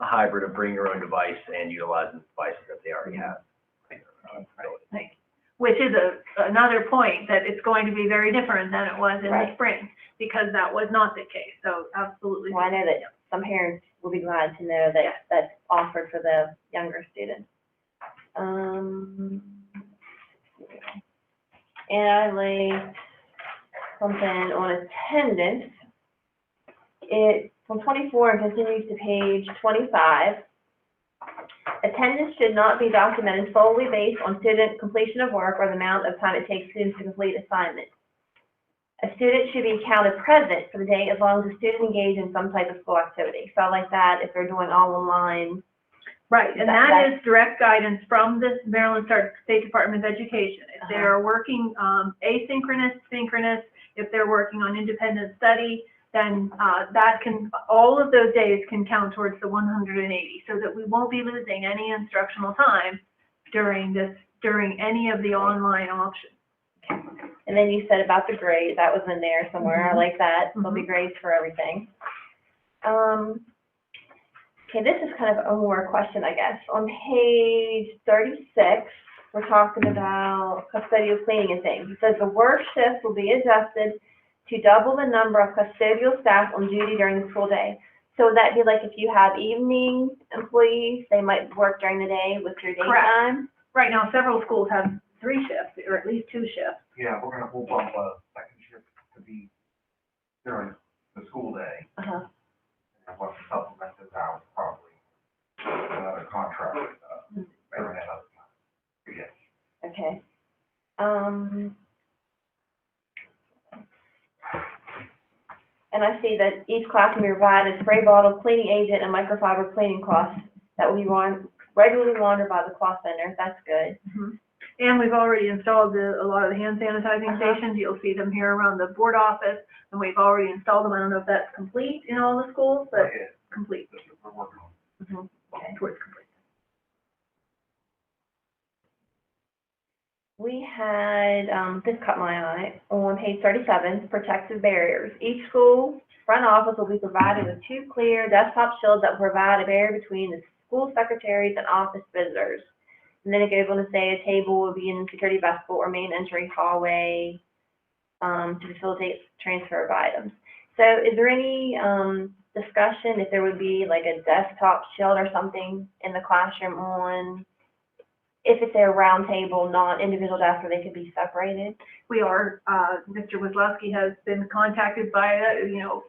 S9: a hybrid of bring your own device and utilizing the devices that they already have.
S6: Which is another point, that it's going to be very different than it was in the
S3: Right.
S6: spring, because that was not the case, so absolutely.
S3: Well, I know that some parents will be glad to know that that's offered for the younger students. And I laid something on attendance. It, from 24 and continues to page 25. Attendance should not be documented solely based on student completion of work or the amount of time it takes students to complete assignments. A student should be counted present for the day as long as the student engaged in some type of school activity. So I like that if they're doing all online.
S6: Right, and that is direct guidance from the Maryland State Department of Education. If they are working asynchronous, synchronous, if they're working on independent study, then that can, all of those days can count towards the 180, so that we won't be losing any instructional time during any of the online options.
S3: And then you said about the grades, that was in there somewhere. I like that. There'll be grades for everything. Okay, this is kind of a more question, I guess. On page 36, we're talking about custodial cleaning and things. It says the work shift will be adjusted to double the number of custodial staff on duty during the school day. So would that be like if you have evening employees, they might work during the day with your daytime?
S6: Right now, several schools have 3 shifts, or at least 2 shifts.
S5: Yeah, we'll bump a second shift to be during the school day.
S3: Uh-huh.
S5: And we'll supplement those hours probably, another contract, during that other time. Yes.
S3: Okay. And I see that each class can be provided a spray bottle, cleaning agent, and microfiber cleaning cloths that will be regularly laundered by the cloth vendor. That's good.
S6: And we've already installed a lot of the hand sanitizing stations. You'll see them here around the board office, and we've already installed them. I don't know if that's complete in all the schools, but complete.
S5: We're working on.
S3: Okay.
S6: Towards complete.
S3: We had, this caught my eye, on page 37, protective barriers. Each school front office will be provided with 2 clear desktop shields that will provide a barrier between the school secretaries and office visitors. And then it goes on to say a table will be in the security vestibule or main entry hallway to facilitate transfer of items. So is there any discussion if there would be like a desktop shield or something in the classroom on, if it's a round table, not individual desks where they could be separated?
S6: We are, Mr. Wazlowski has been contacted by,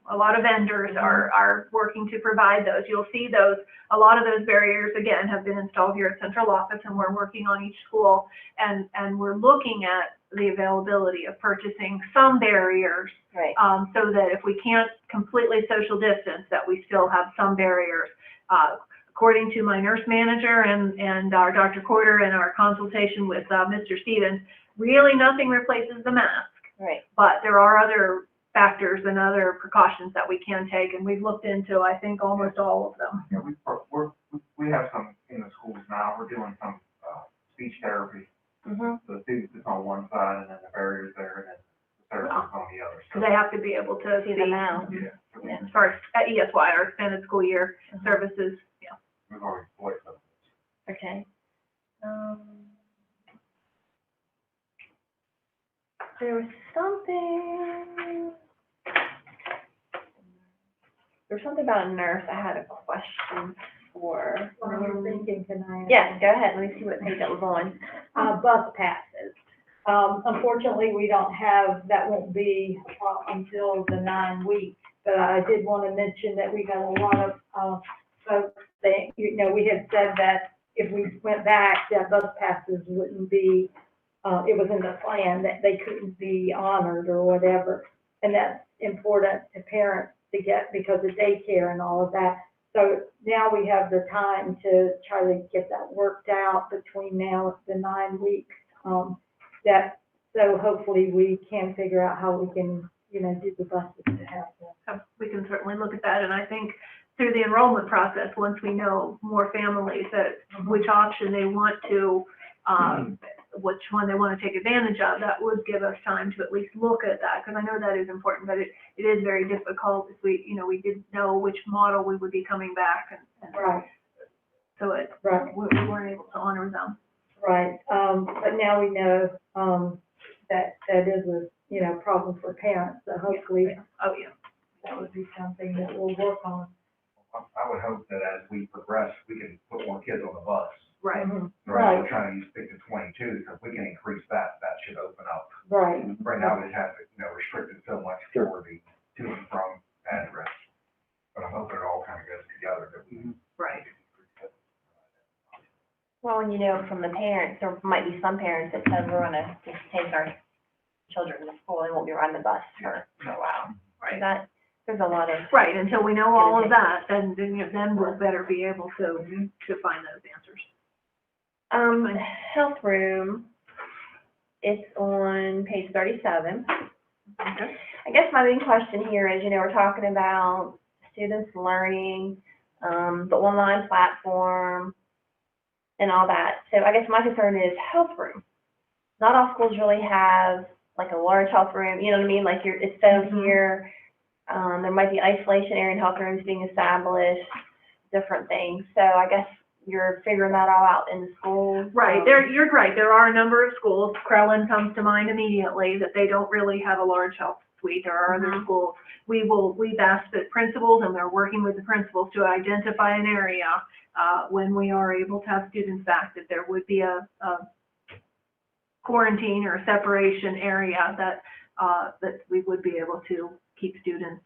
S6: a lot of vendors are working to provide those. You'll see those, a lot of those barriers, again, have been installed here at central office, and we're working on each school, and we're looking at the availability of purchasing some barriers,
S3: Right.
S6: so that if we can't completely social distance, that we still have some barriers. According to my nurse manager and our Dr. Corder and our consultation with Mr. Stevens, really nothing replaces the mask.
S3: Right.
S6: But there are other factors and other precautions that we can take, and we've looked into, I think, almost all of them.
S5: Yeah, we have some in the schools now. We're doing some, speech therapy.
S3: Mm-hmm.
S5: So the students is on one side and then the barriers there and then the therapist on the other.
S6: So they have to be able to
S3: See them now.
S5: Yeah.
S3: Yeah.
S6: as far as at ESY, our extended school year services,
S5: We've already voiced them.
S3: Okay. There was something about a nurse I had a question for.
S8: While you're thinking, can I?
S3: Yes, go ahead. Let me see what page that was on.
S8: Bus passes. Unfortunately, we don't have, that won't be until the 9 weeks. But I did want to mention that we got a lot of folks that, we had said that if we went back, that bus passes wouldn't be, it was in the plan that they couldn't be honored or whatever. And that's important to parents to get because of daycare and all of that. So now we have the time to try to get that worked out between now and the 9 weeks. So hopefully we can figure out how we can, do the buses to have them.
S6: we can certainly look at that. And I think through the enrollment process, once we know more families that which option they want to which one they want to take advantage of, that would give us time to at least look at that, because I know that is important, but it is very difficult if we, we didn't know which model we would be coming back, and
S8: Right,
S6: so
S8: right,
S6: we weren't able to honor them.
S8: right. But now we know, that is a, problem for parents, so hopefully
S6: Oh, yeah.
S8: that would be something that we'll work on.
S5: I would hope that as we progress, we can put more kids on the bus.
S6: Right.
S8: Mhm.
S5: Right, we're
S8: Right,
S5: trying to use pick to 22, because we can increase that, that should open up.
S8: right.
S5: Right now, we just have it, restricted so much for the to and from address. But I'm hoping it all kind of goes together, that we.
S6: Right.
S3: Well, and from the parents, there might be some parents that said, we're gonna just take our children to school, and won't be riding the bus for a while.
S6: Right.
S3: There's a lot of,
S6: Right, until we know all of that, then we'll better be able to find those answers.
S3: the health room, it's on page 37.
S6: Okay.
S3: I guess my main question here is, we're talking about students learning, the online platform, and all that. So I guess my concern is health room. Not all schools really have like a large health room, you know what I mean? Like it's down here. There might be isolation area and health rooms being established, different things. So I guess you're figuring that all out in the schools.
S6: Right, you're right, there are a number of schools, Crellin comes to mind immediately, that they don't really have a large health suite. There are other schools. We've asked the principals, and they're working with the principals to identify an area, when we are able to have students back, that there would be a quarantine or separation area that we would be able to keep students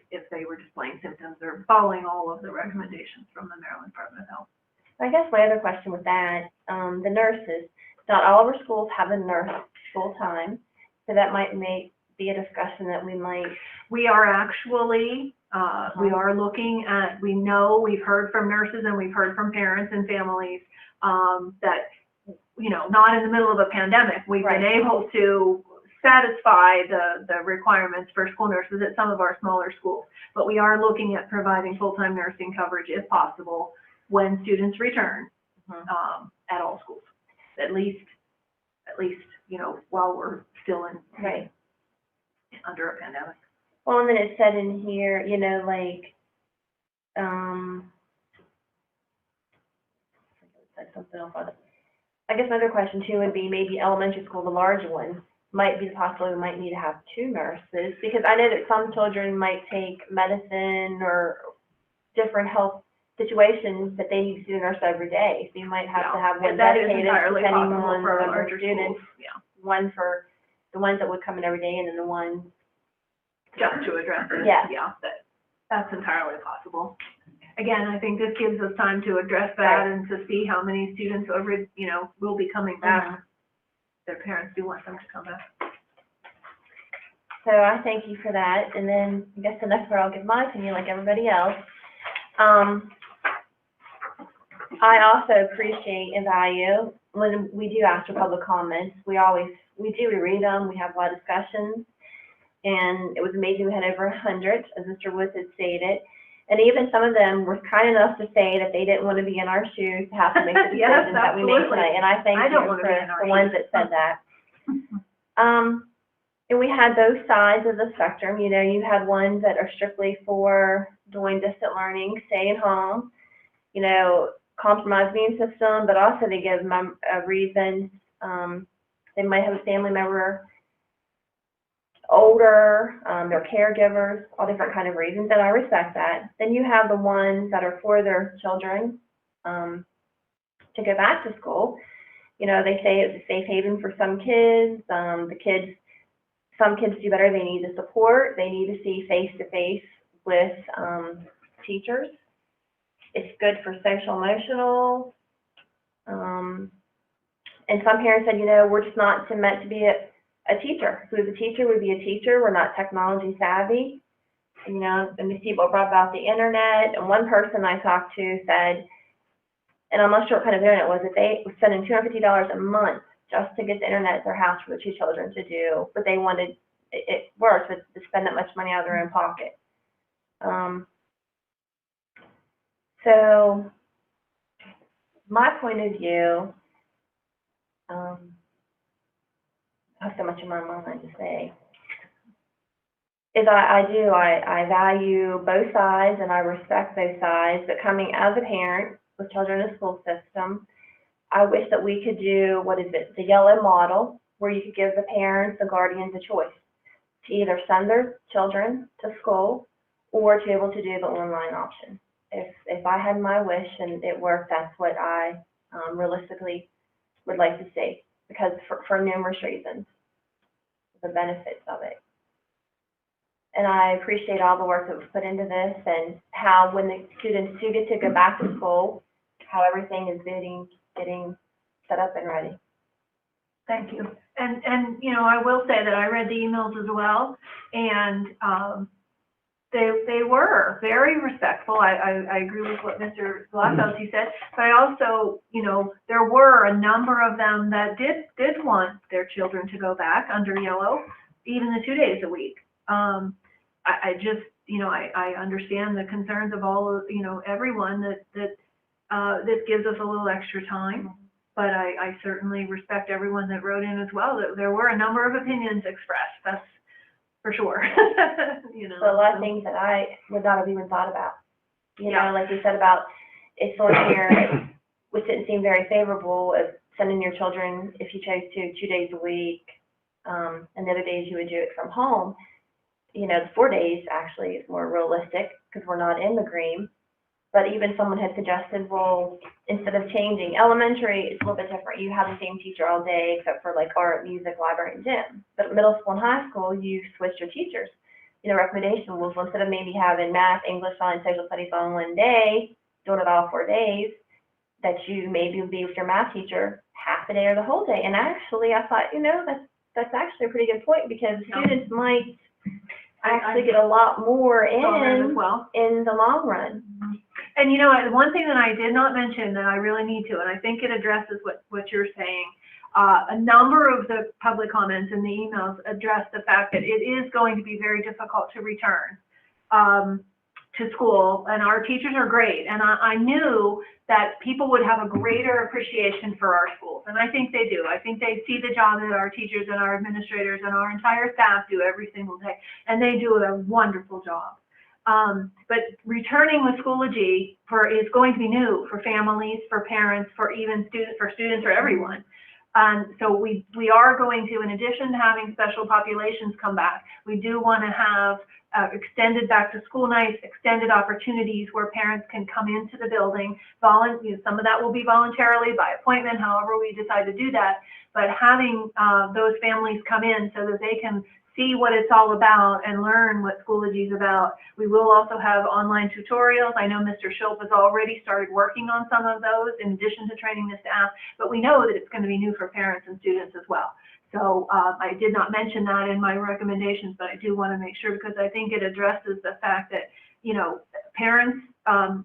S6: if they were displaying symptoms or following all of the recommendations from the Maryland Department of Health.
S3: I guess my other question with that, the nurses, not all of our schools have a nurse full-time, so that might be a discussion that we might.
S6: We are actually, we are looking at, we've heard from nurses and we've heard from parents and families, that, not in the middle of a pandemic, we've been able to satisfy the requirements for school nurses at some of our smaller schools. But we are looking at providing full-time nursing coverage if possible when students return, at all schools. At least, while we're still under a pandemic.
S3: Well, and then it said in here, something else on it. I guess another question too would be maybe elementary school, the large one, might be the possibility we might need to have 2 nurses, because I know that some children might take medicine or different health situations that they need to see a nurse every day. So you might have to have one dedicated, depending on the number of students. One for the ones that would come in every day, and then the one
S6: just to address it.
S3: Yeah.
S6: Yeah, that's entirely possible. Again, I think this gives us time to address that and to see how many students will be coming back. Their parents do want them to come back.
S3: So I thank you for that. And then I guess the next part I'll give my opinion like everybody else. I also appreciate and value when we do ask for public comments. We read them, we have a lot of discussions, and it was amazing we had over 100, as Mr. Woods had stated. And even some of them were kind enough to say that they didn't want to be in our shoes to have to make the decisions that we make tonight. And I thank you for the ones that said that. And we had both sides of the spectrum. You had ones that are strictly for doing distant learning, staying home, compromise the immune system, but also they give reasons. They might have a family member older, they're caregivers, all different kind of reasons, and I respect that. Then you have the ones that are for their children to go back to school. They say it's a safe haven for some kids. Some kids do better. They need the support. They need to see face-to-face with teachers. It's good for social, emotional. And some parents said, we're just not meant to be a teacher. Who's a teacher would be a teacher. We're not technology savvy. And these people brought about the internet. And one person I talked to said, and I'm not sure what kind of internet it was, that they were spending $250 a month just to get the internet at their house for the 2 children to do. But they wanted it worse, but to spend that much money out of their own pocket. So my point of view I have so much in my mind to say. I value both sides and I respect both sides, but coming as a parent with children in the school system, I wish that we could do, the yellow model, where you could give the parents, the guardians a choice to either send their children to school or to be able to do the online option. If I had my wish and it worked, that's what I realistically would like to see, because for numerous reasons, the benefits of it. And I appreciate all the work that was put into this and how when the students do get to go back to school, how everything is getting set up and ready.
S6: Thank you. And, you know, I will say that I read the emails as well, and, they were very respectful. I agree with what Mr. Glasshouse said, but I also, you know, there were a number of them that did want their children to go back under yellow, even the 2 days a week. I just, you know, I understand the concerns of all of, you know, everyone that this gives us a little extra time, but I certainly respect everyone that wrote in as well. That there were a number of opinions expressed. That's for sure. You know,
S3: So a lot of things that I would not have even thought about. You know, like you said about it's sort of here, which didn't seem very favorable of sending your children, if you chose to, 2 days a week, and the other days you would do it from home. You know, the 4 days actually is more realistic because we're not in the green. But even someone had suggested, well, instead of changing, elementary, it's a little bit different. You have the same teacher all day except for like art, music, library, and gym. But middle school and high school, you switch your teachers. You know, recommendation was, well, instead of maybe having math, English, science, social studies on one day, doing it all 4 days, that you maybe would be with your math teacher half a day or the whole day. And actually, I thought, you know, that's actually a pretty good point because students might actually get a lot more in
S6: as well
S3: in the long run.
S6: And you know, one thing that I did not mention that I really need to, and I think it addresses what you're saying, a number of the public comments in the emails address the fact that it is going to be very difficult to return to school, and our teachers are great, and I knew that people would have a greater appreciation for our schools, and I think they do. I think they see the job that our teachers and our administrators and our entire staff do every single day, and they do a wonderful job. But returning with Schoology is going to be new for families, for parents, for even students, for everyone. So we are going to, in addition to having special populations come back, we do want to have extended back to school nights, extended opportunities where parents can come into the building. Some of that will be voluntarily by appointment, however we decide to do that. But having those families come in so that they can see what it's all about and learn what Schoology is about. We will also have online tutorials. I know Mr. Schultz has already started working on some of those in addition to training the staff, but we know that it's going to be new for parents and students as well. So I did not mention that in my recommendations, but I do want to make sure because I think it addresses the fact that, you know, parents,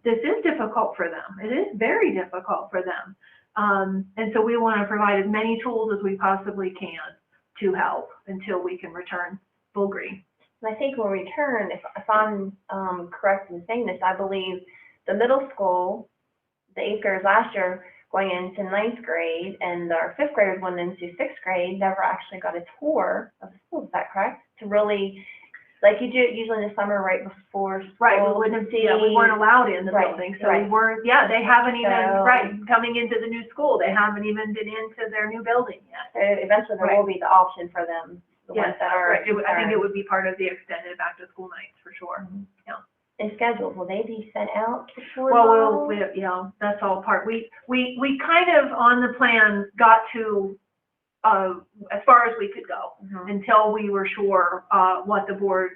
S6: this is difficult for them. It is very difficult for them. And so we want to provide as many tools as we possibly can to help until we can return full green.
S3: And I think when we return, if I'm correct in saying this, I believe the middle school, the 8th graders last year going into 9th grade and our 5th graders going into 6th grade never actually got a tour of the school. Is that correct? To really, like you do it usually in the summer right before school.
S6: Right, we wouldn't see, we weren't allowed in the building, so we weren't, they haven't even, coming into the new school, they haven't even been into their new building yet.
S3: So eventually there will be the option for them, the ones that are.
S6: Right. I think it would be part of the extended back to school nights for sure. Yeah.
S3: And scheduled, will they be sent out before?
S6: Well, that's all part. We kind of on the plan got to as far as we could go until we were sure what the board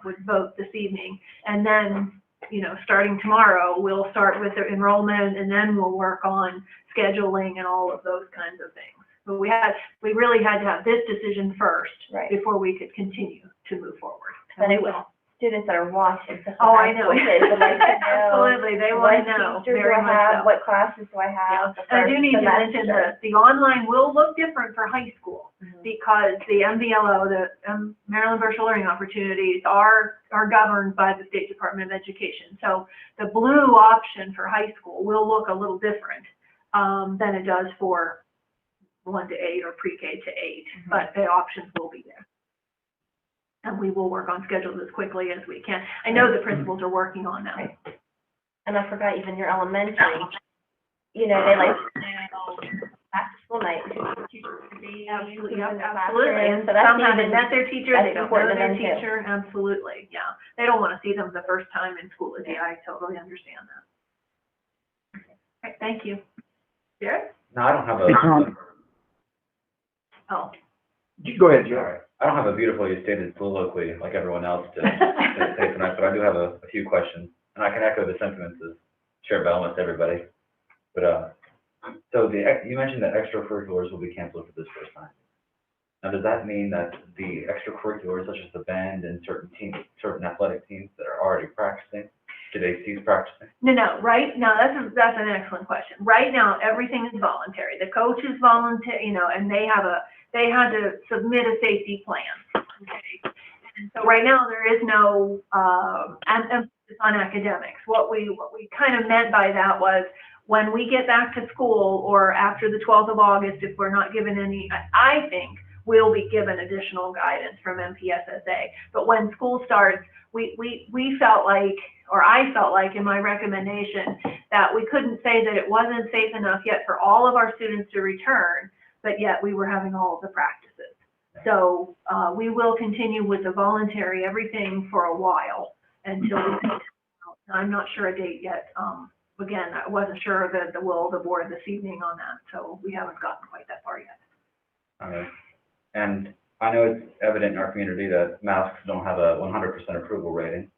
S6: would vote this evening, and then, you know, starting tomorrow we'll start with the enrollment, and then we'll work on scheduling and all of those kinds of things. But we really had to have this decision first before we could continue to move forward.
S3: And we will. Students that are watching.
S6: Oh, I know.
S3: Would like to know.
S6: Absolutely, they want to know. Very much so.
S3: What classes do I have?
S6: Yeah. And I do need to mention that the online will look different for high school because the MVLO, the Maryland Virtual Learning Opportunities, are governed by the State Department of Education. So the blue option for high school will look a little different than it does for 1 to 8 or pre-K to 8, but the options will be there. And we will work on schedules as quickly as we can. I know the principals are working on them.
S3: And I forgot even your elementary, you know, they like back to school night, teachers to be
S6: Absolutely,
S3: in the
S6: absolutely,
S3: classroom.
S6: and
S3: So that's
S6: some haven't
S3: even,
S6: met their teacher,
S3: that's
S6: they don't know
S3: important to
S6: their
S3: them too.
S6: teacher, absolutely, yeah. They don't want to see them the first time in school, yeah, I totally understand that. All right, thank you. Garrett?
S10: No, I don't have
S7: Hey, Tom.
S6: Oh.
S1: Go ahead,
S10: All
S1: Joe.
S10: right. I don't have a beautifully stated soliloquy like everyone else to say tonight, but I do have a few questions, and I can echo the sentiments shared by almost everybody. But so you mentioned that extracurriculars will be canceled for this first time. Now, does that mean that the extracurriculars, such as the band and certain athletic teams that are already practicing, do they cease practicing?
S6: No, right now, that's an excellent question. Right now, everything is voluntary. The coach is voluntary, you know, and they had to submit a safety plan. Okay? And so right now, there is no emphasis on academics. What we kind of meant by that was, when we get back to school or after the 12th of August, if we're not given any, I think we'll be given additional guidance from MPSSA. But when school starts, we felt like, or I felt like in my recommendation, that we couldn't say that it wasn't safe enough yet for all of our students to return, but yet we were having all of the practices. So we will continue with the voluntary everything for a while until we figure it out. I'm not sure a date yet. Again, I wasn't sure of the will of the board this evening on that, so we haven't gotten quite that far yet.
S10: All right. And I know it's evident in our community that masks don't have a 100% approval rating.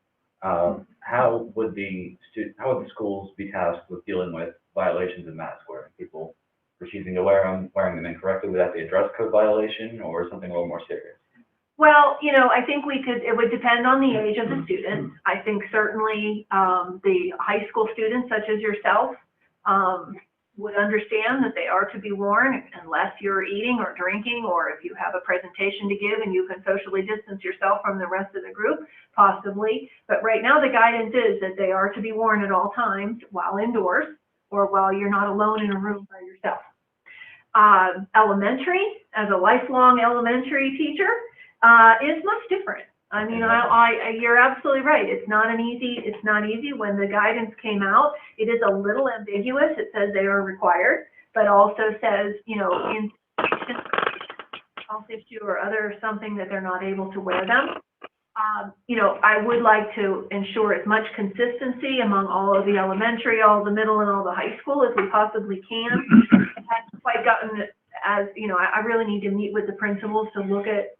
S10: How would the schools be tasked with dealing with violations of mask wearing? People refusing to wear them, wearing them incorrectly, would that be a dress code violation or something a little more serious?
S6: Well, you know, I think it would depend on the age of the student. I think certainly the high school students, such as yourself, would understand that they are to be worn unless you're eating or drinking, or if you have a presentation to give and you can socially distance yourself from the rest of the group, possibly. But right now the guidance is that they are to be worn at all times while indoors or while you're not alone in a room by yourself. Elementary, as a lifelong elementary teacher, is much different. I mean, you're absolutely right. It's not easy. When the guidance came out, it is a little ambiguous. It says they are required, but also says, you know, in health issue or other something that they're not able to wear them. You know, I would like to ensure as much consistency among all of the elementary, all the middle, and all the high school as we possibly can. I haven't quite gotten, as you know, I really need to meet with the principals to look at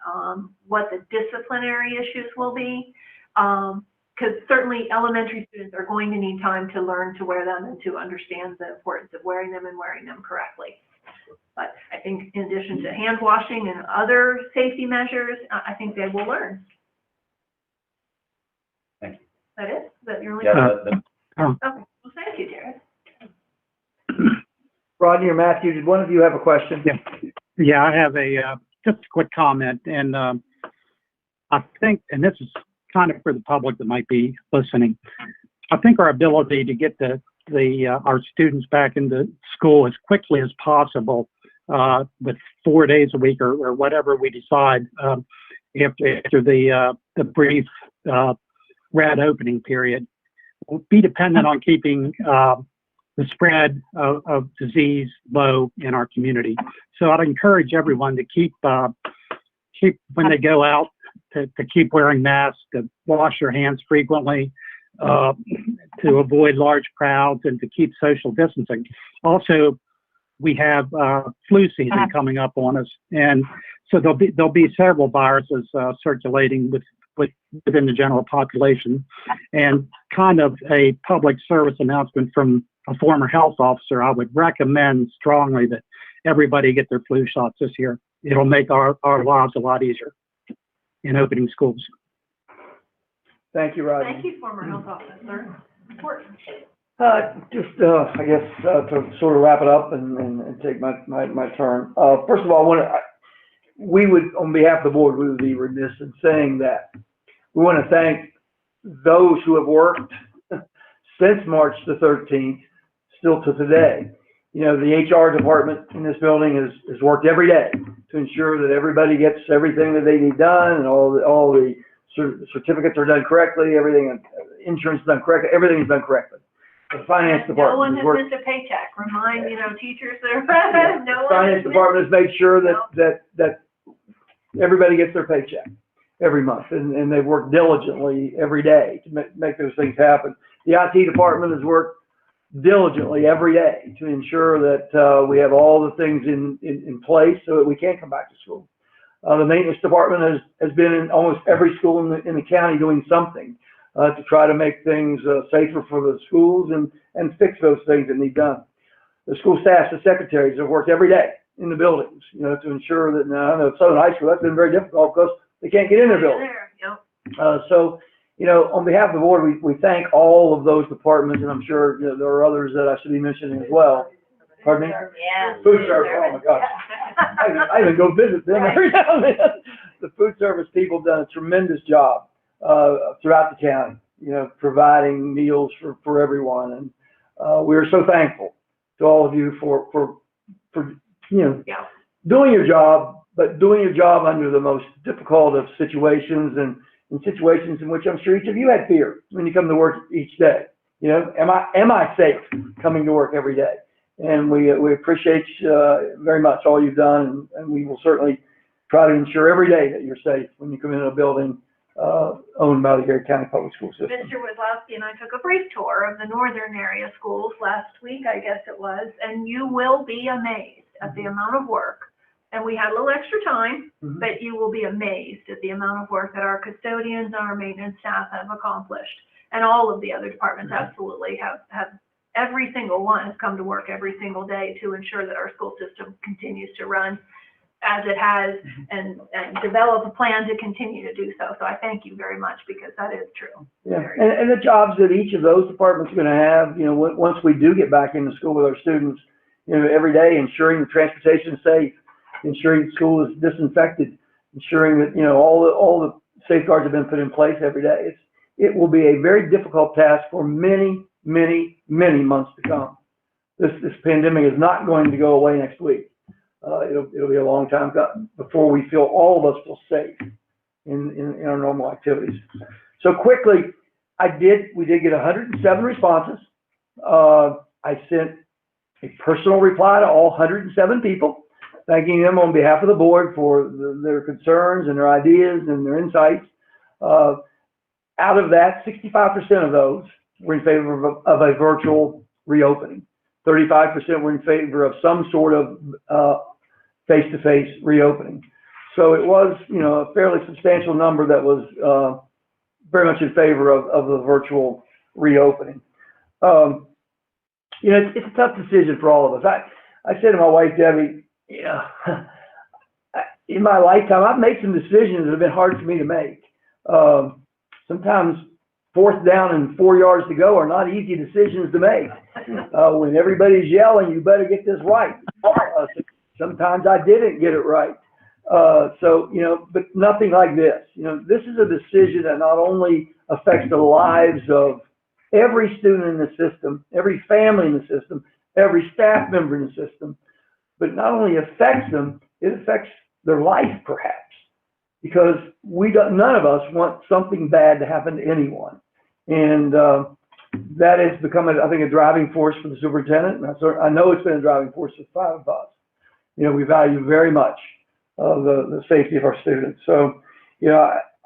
S6: what the disciplinary issues will be, because certainly elementary students are going to need time to learn to wear them and to understand the importance of wearing them and wearing them correctly. But I think in addition to hand washing and other safety measures, I think they will learn.
S10: Thank you.
S6: That is? Is that your only
S10: Yeah,
S6: question? Okay. Well, thank you, Jared.
S1: Rodney or Matthew, did one of you have a question?
S7: Yeah, I have just a quick comment, and I think, and this is kind of for the public that might be listening, I think our ability to get our students back into school as quickly as possible, with 4 days a week or whatever we decide after the brief red opening period, will be dependent on keeping the spread of disease low in our community. So I'd encourage everyone to keep when they go out to keep wearing masks, to wash your hands frequently, to avoid large crowds, and to keep social distancing. Also, we have flu season coming up on us, and so there'll be several viruses circulating within the general population. And kind of a public service announcement from a former health officer, I would recommend strongly that everybody get their flu shots this year. It'll make our lives a lot easier in opening schools.
S1: Thank you, Rodney.
S6: Thank you, former health officer. Important.
S1: I guess, to sort of wrap it up and take my turn. First of all, we would, on behalf of the board, we would be remiss in saying that we want to thank those who have worked since March the 13th, still to today. You know, the HR department in this building has worked every day to ensure that everybody gets everything that they need done, and all the certificates are done correctly, everything, insurance is done correctly, everything is done correctly. The finance
S6: No one
S1: department has
S6: has
S1: worked.
S6: missed a paycheck. Remind, teachers that
S1: Yeah.
S6: are, no
S1: The
S6: one
S1: finance
S6: has missed.
S1: department has made sure that everybody gets their paycheck every month, and they've worked diligently every day to make those things happen. The IT department has worked diligently every day to ensure that we have all the things in place so that we can come back to school. The maintenance department has been in almost every school in the county doing something to try to make things safer for the schools and fix those things that need done. The school staff, the secretaries have worked every day in the buildings, to ensure that, now I know at Southern High School, that's been very difficult because they can't get in their building.
S6: Yep.
S1: So, on behalf of the board, we thank all of those departments, and I'm sure there are others that I should be mentioning as well. Pardon me?
S3: Yeah.
S1: Food service, oh my gosh. I even go visit them every now and then. The food service people have done a tremendous job throughout the county, providing meals for everyone. And we are so thankful to all of you for doing your job, but doing your job under the most difficult of situations, and in situations in which I'm sure each of you had fear when you come to work each day. Am I safe coming to work every day? And we appreciate very much all you've done, and we will certainly try to ensure every day that you're safe when you come into a building owned by the Garrett County Public School System.
S6: Mr. Wazlowski and I took a brief tour of the northern area schools last week, I guess it was, and you will be amazed at the amount of work. And we had a little extra time, but you will be amazed at the amount of work that our custodians and our maintenance staff have accomplished. And all of the other departments absolutely have every single one has come to work every single day to ensure that our school system continues to run as it has, and develop a plan to continue to do so. So I thank you very much, because that is true.
S1: Yeah, and the jobs that each of those departments are going to have, once we do get back into school with our students, every day, ensuring the transportation is safe, ensuring the school is disinfected, ensuring that, all the safeguards have been put in place every day. It will be a very difficult task for many, many, many months to come. This pandemic is not going to go away next week. It'll be a long time before we all of us feel safe in our normal activities. So quickly, we did get 107 responses. I sent a personal reply to all 107 people, thanking them on behalf of the board for their concerns and their ideas and their insights. Out of that, 65% of those were in favor of a virtual reopening. 35% were in favor of some sort of face-to-face reopening. So it was, a fairly substantial number that was very much in favor of the virtual reopening. It's a tough decision for all of us. I said to my wife, Debbie, in my lifetime, I've made some decisions that have been hard for me to make. Sometimes 4th down and 4 yards to go are not easy decisions to make. When everybody's yelling, you better get this right. Sometimes I didn't get it right. But nothing like this. This is a decision that not only affects the lives of every student in the system, every family in the system, every staff member in the system, but not only affects them, it affects their life perhaps. Because none of us want something bad to happen to anyone. And that has become, I think, a driving force for the superintendent. And I know it's been a driving force for 5 of us. We value very much the safety of our students. So,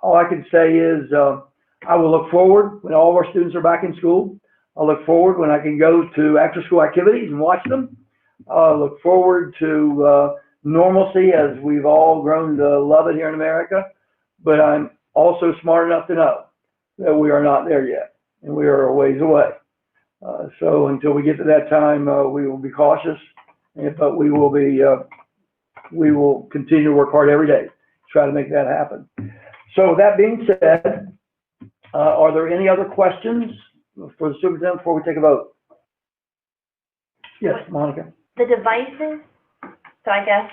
S1: all I can say is I will look forward when all of our students are back in school. I'll look forward when I can go to after-school activities and watch them. I'll look forward to normalcy as we've all grown to love it here in America. But I'm also smart enough to know that we are not there yet, and we are a ways away. So until we get to that time, we will be cautious, but we will continue to work hard every day to try to make that happen. So with that being said, are there any other questions for the superintendent before we take a vote? Yes, Monica.
S3: The devices, so I guess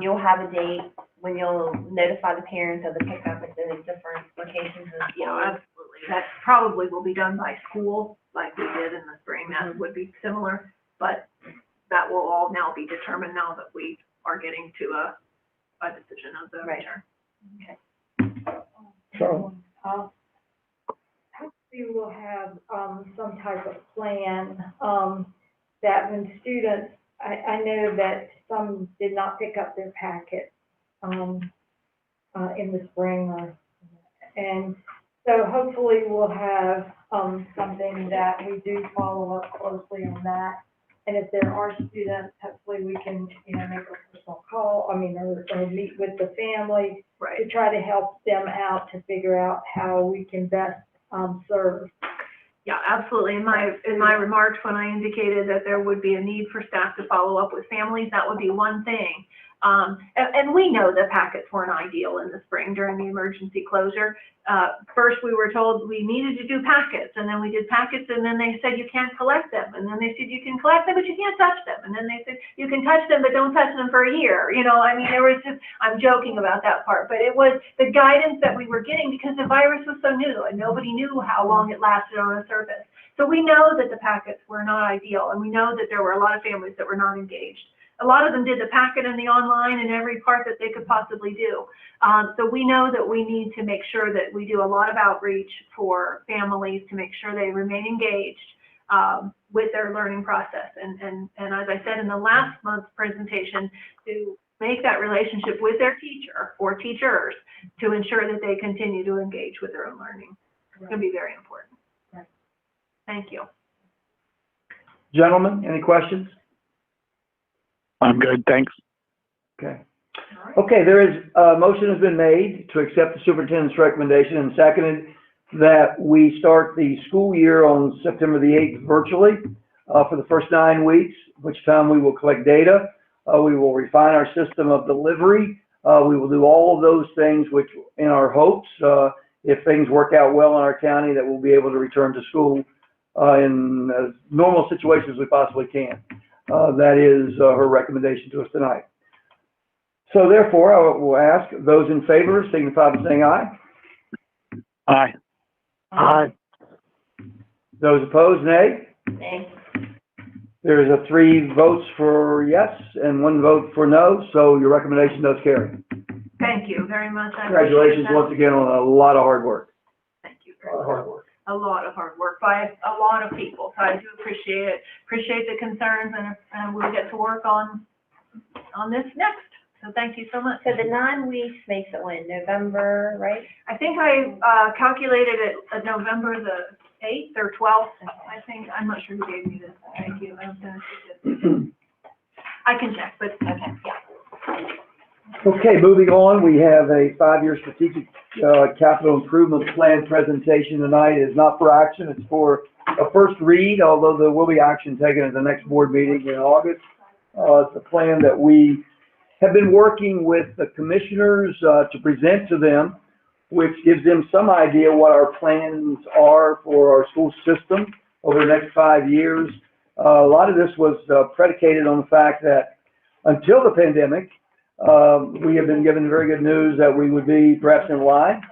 S3: you'll have a date when you'll notify the parents of the pickup at the different locations in the school.
S6: Absolutely. That probably will be done by school, like we did in the spring. That would be similar. But that will all now be determined now that we are getting to a decision of the
S3: Right.
S6: return.
S1: Charlotte?
S8: Hopefully we'll have, some type of plan, that when students, I know that some did not pick up their packet, in the spring and so hopefully we'll have, something that we do follow up closely on that. And if there are students, hopefully we can, make a personal call, or meet with the family to
S6: Right.
S8: try to help them out to figure out how we can best, serve.
S6: Yeah, absolutely. In my remarks, when I indicated that there would be a need for staff to follow up with families, that would be one thing. And we know the packets weren't ideal in the spring during the emergency closure. First, we were told we needed to do packets, and then we did packets, and then they said you can't collect them. And then they said you can collect them, but you can't touch them. And then they said you can touch them, but don't touch them for a year. There was just, I'm joking about that part, but it was the guidance that we were getting because the virus was so new and nobody knew how long it lasted on a surface. So we know that the packets were not ideal, and we know that there were a lot of families that were not engaged. A lot of them did the packet and the online and every part that they could possibly do. So we know that we need to make sure that we do a lot of outreach for families to make sure they remain engaged with their learning process. And as I said in the last month's presentation, to make that relationship with their teacher or teachers to ensure that they continue to engage with their own learning. It's going to be very important.
S8: Right.
S6: Thank you.
S1: Gentlemen, any questions?
S2: I'm good, thanks.
S1: Okay. Okay, there is, a motion has been made to accept the superintendent's recommendation and seconded that we start the school year on September the 8th virtually for the first 9 weeks, which time we will collect data. We will refine our system of delivery. We will do all of those things which in our hopes, if things work out well in our county, that we'll be able to return to school in as normal situations as we possibly can. That is her recommendation to us tonight. So therefore, I will ask those in favor signify by saying aye.
S2: Aye. Aye.
S1: Those opposed, nay.
S3: Thanks.
S1: There is 3 votes for yes and 1 vote for no, so your recommendation does carry.
S6: Thank you very much. I appreciate
S1: Congratulations
S6: that.
S1: once again on a lot of hard work.
S6: Thank you
S1: A
S6: very
S1: lot of
S6: much.
S1: hard work.
S6: A lot of hard work by a lot of people, so I do appreciate it. Appreciate the concerns, and we'll get to work on this next. So thank you so much.
S3: So the 9 weeks makes it when, November, right?
S6: I think I calculated it at November the 8th or 12th. I think, I'm not sure who gave me this. Thank you. I was gonna take this. I can check, but
S3: Okay, yeah.
S1: Okay, moving on, we have a 5-year strategic capital improvement plan presentation tonight. It is not for action, it's for a first read, although there will be action taken at the next board meeting in August. It's a plan that we have been working with the commissioners to present to them, which gives them some idea what our plans are for our school system over the next 5 years. A lot of this was predicated on the fact that until the pandemic, we have been given very good news that we would be perhaps in line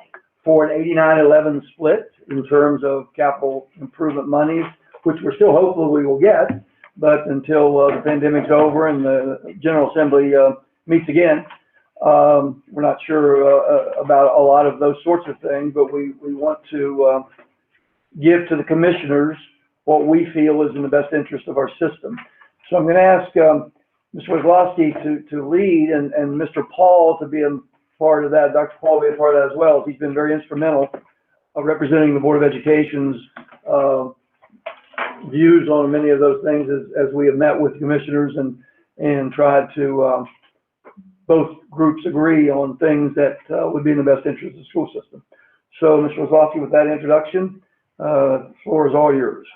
S1: for an 89-11 split in terms of capital improvement monies, which we're still hopeful we will get, but until the pandemic's over and the General Assembly meets again, we're not sure about a lot of those sorts of things, but we want to give to the commissioners what we feel is in the best interest of our system. So I'm going to ask Mr. Wozlowski to lead and Mr. Paul to be a part of that, Dr. Paul to be a part of that as well. He's been very instrumental of representing the Board of Education's views on many of those things as we have met with commissioners and tried to both groups agree on things that would be in the best interest of the school system. So, Mr. Wozlowski, with that introduction, the floor is all yours.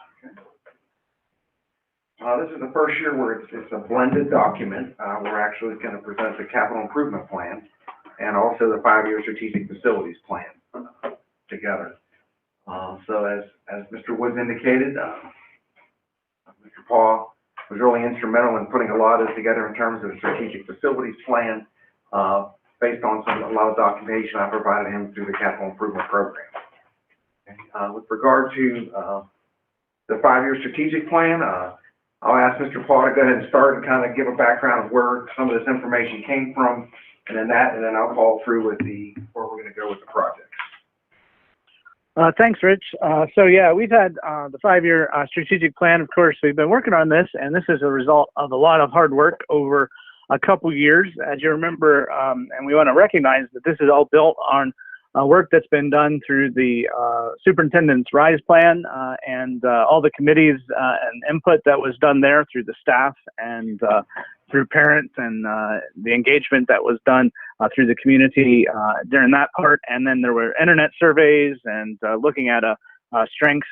S5: This is the first year where it's a blended document. We're actually going to present the capital improvement plan and also the 5-year strategic facilities plan together. So as Mr. Woods indicated, Mr. Paul was really instrumental in putting a lot of this together in terms of the strategic facilities plan based on a lot of documentation I provided him through the capital improvement program. With regard to the 5-year strategic plan, I'll ask Mr. Paul to go ahead and start and kind of give a background of where some of this information came from, and then I'll follow through with where we're going to go with the project.
S2: Thanks, Rich. So yeah, we've had the 5-year strategic plan. Of course, we've been working on this, and this is a result of a lot of hard work over a couple years. As you remember, and we want to recognize that this is all built on work that's been done through the superintendent's RISE plan and all the committees and input that was done there through the staff and through parents and the engagement that was done through the community during that part. And then there were internet surveys and looking at strengths,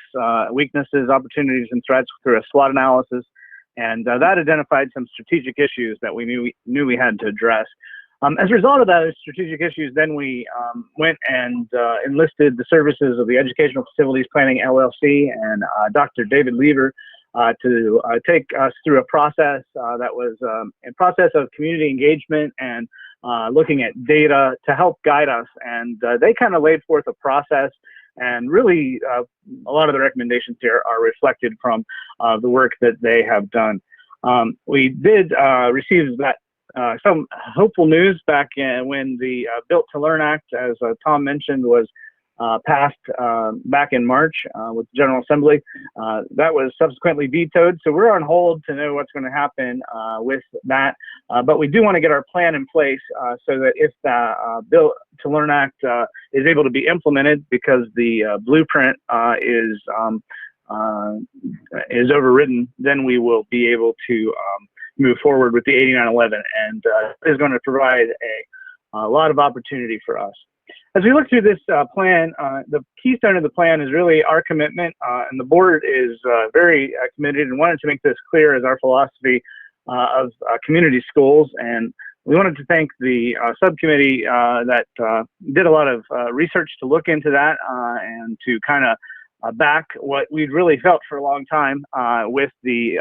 S2: weaknesses, opportunities, and threats through a SWOT analysis. And that identified some strategic issues that we knew we had to address. As a result of those strategic issues, then we went and enlisted the services of the Educational Facilities Planning LLC and Dr. David Lever to take us through a process that was a process of community engagement and looking at data to help guide us. And they kind of laid forth a process, and really a lot of the recommendations here are reflected from the work that they have done. We did receive that some hopeful news back when the Built to Learn Act, as Tom mentioned, was passed back in March with the General Assembly. That was subsequently vetoed, so we're on hold to know what's going to happen with that. But we do want to get our plan in place so that if the Built to Learn Act is able to be implemented, because the blueprint is overridden, then we will be able to move forward with the 8911, and is going to provide a lot of opportunity for us. As we look through this plan, the keystone of the plan is really our commitment, and the board is very committed and wanted to make this clear as our philosophy of community schools. And we wanted to thank the subcommittee that did a lot of research to look into that and to kind of back what we'd really felt for a long time with the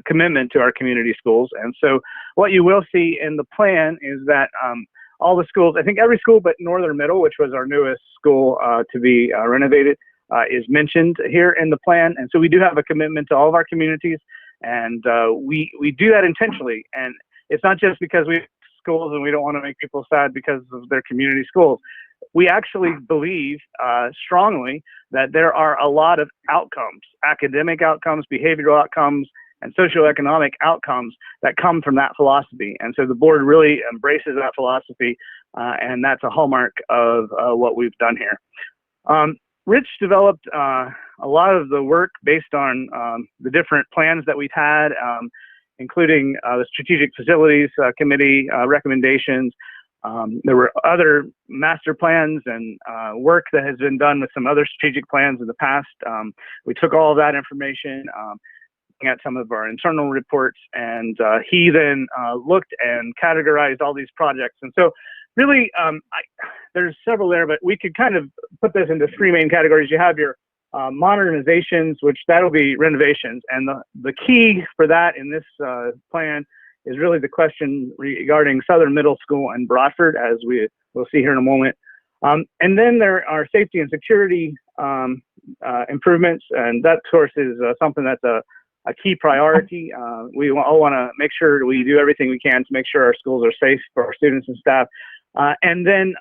S2: commitment to our community schools. And so what you will see in the plan is that all the schools, I think every school but Northern Middle, which was our newest school to be renovated, is mentioned here in the plan. And so we do have a commitment to all of our communities, and we do that intentionally. And it's not just because we have schools and we don't want to make people sad because of their community schools. We actually believe strongly that there are a lot of outcomes, academic outcomes, behavioral outcomes, and socioeconomic outcomes that come from that philosophy. And so the board really embraces that philosophy, and that's a hallmark of what we've done here. Rich developed a lot of the work based on the different plans that we've had, including the Strategic Facilities Committee recommendations. There were other master plans and work that has been done with some other strategic plans in the past. We took all of that information, at some of our internal reports, and he then looked and categorized all these projects. And so really, there's several there, but we could kind of put this into 3 main categories. You have your modernizations, which that'll be renovations. And the key for that in this plan is really the question regarding Southern Middle School and Broadford, as we'll see here in a moment. And then there are safety and security improvements, and that, of course, is something that's a key priority. We all want to make sure we do everything we can to make sure our schools are safe for our students and staff. And then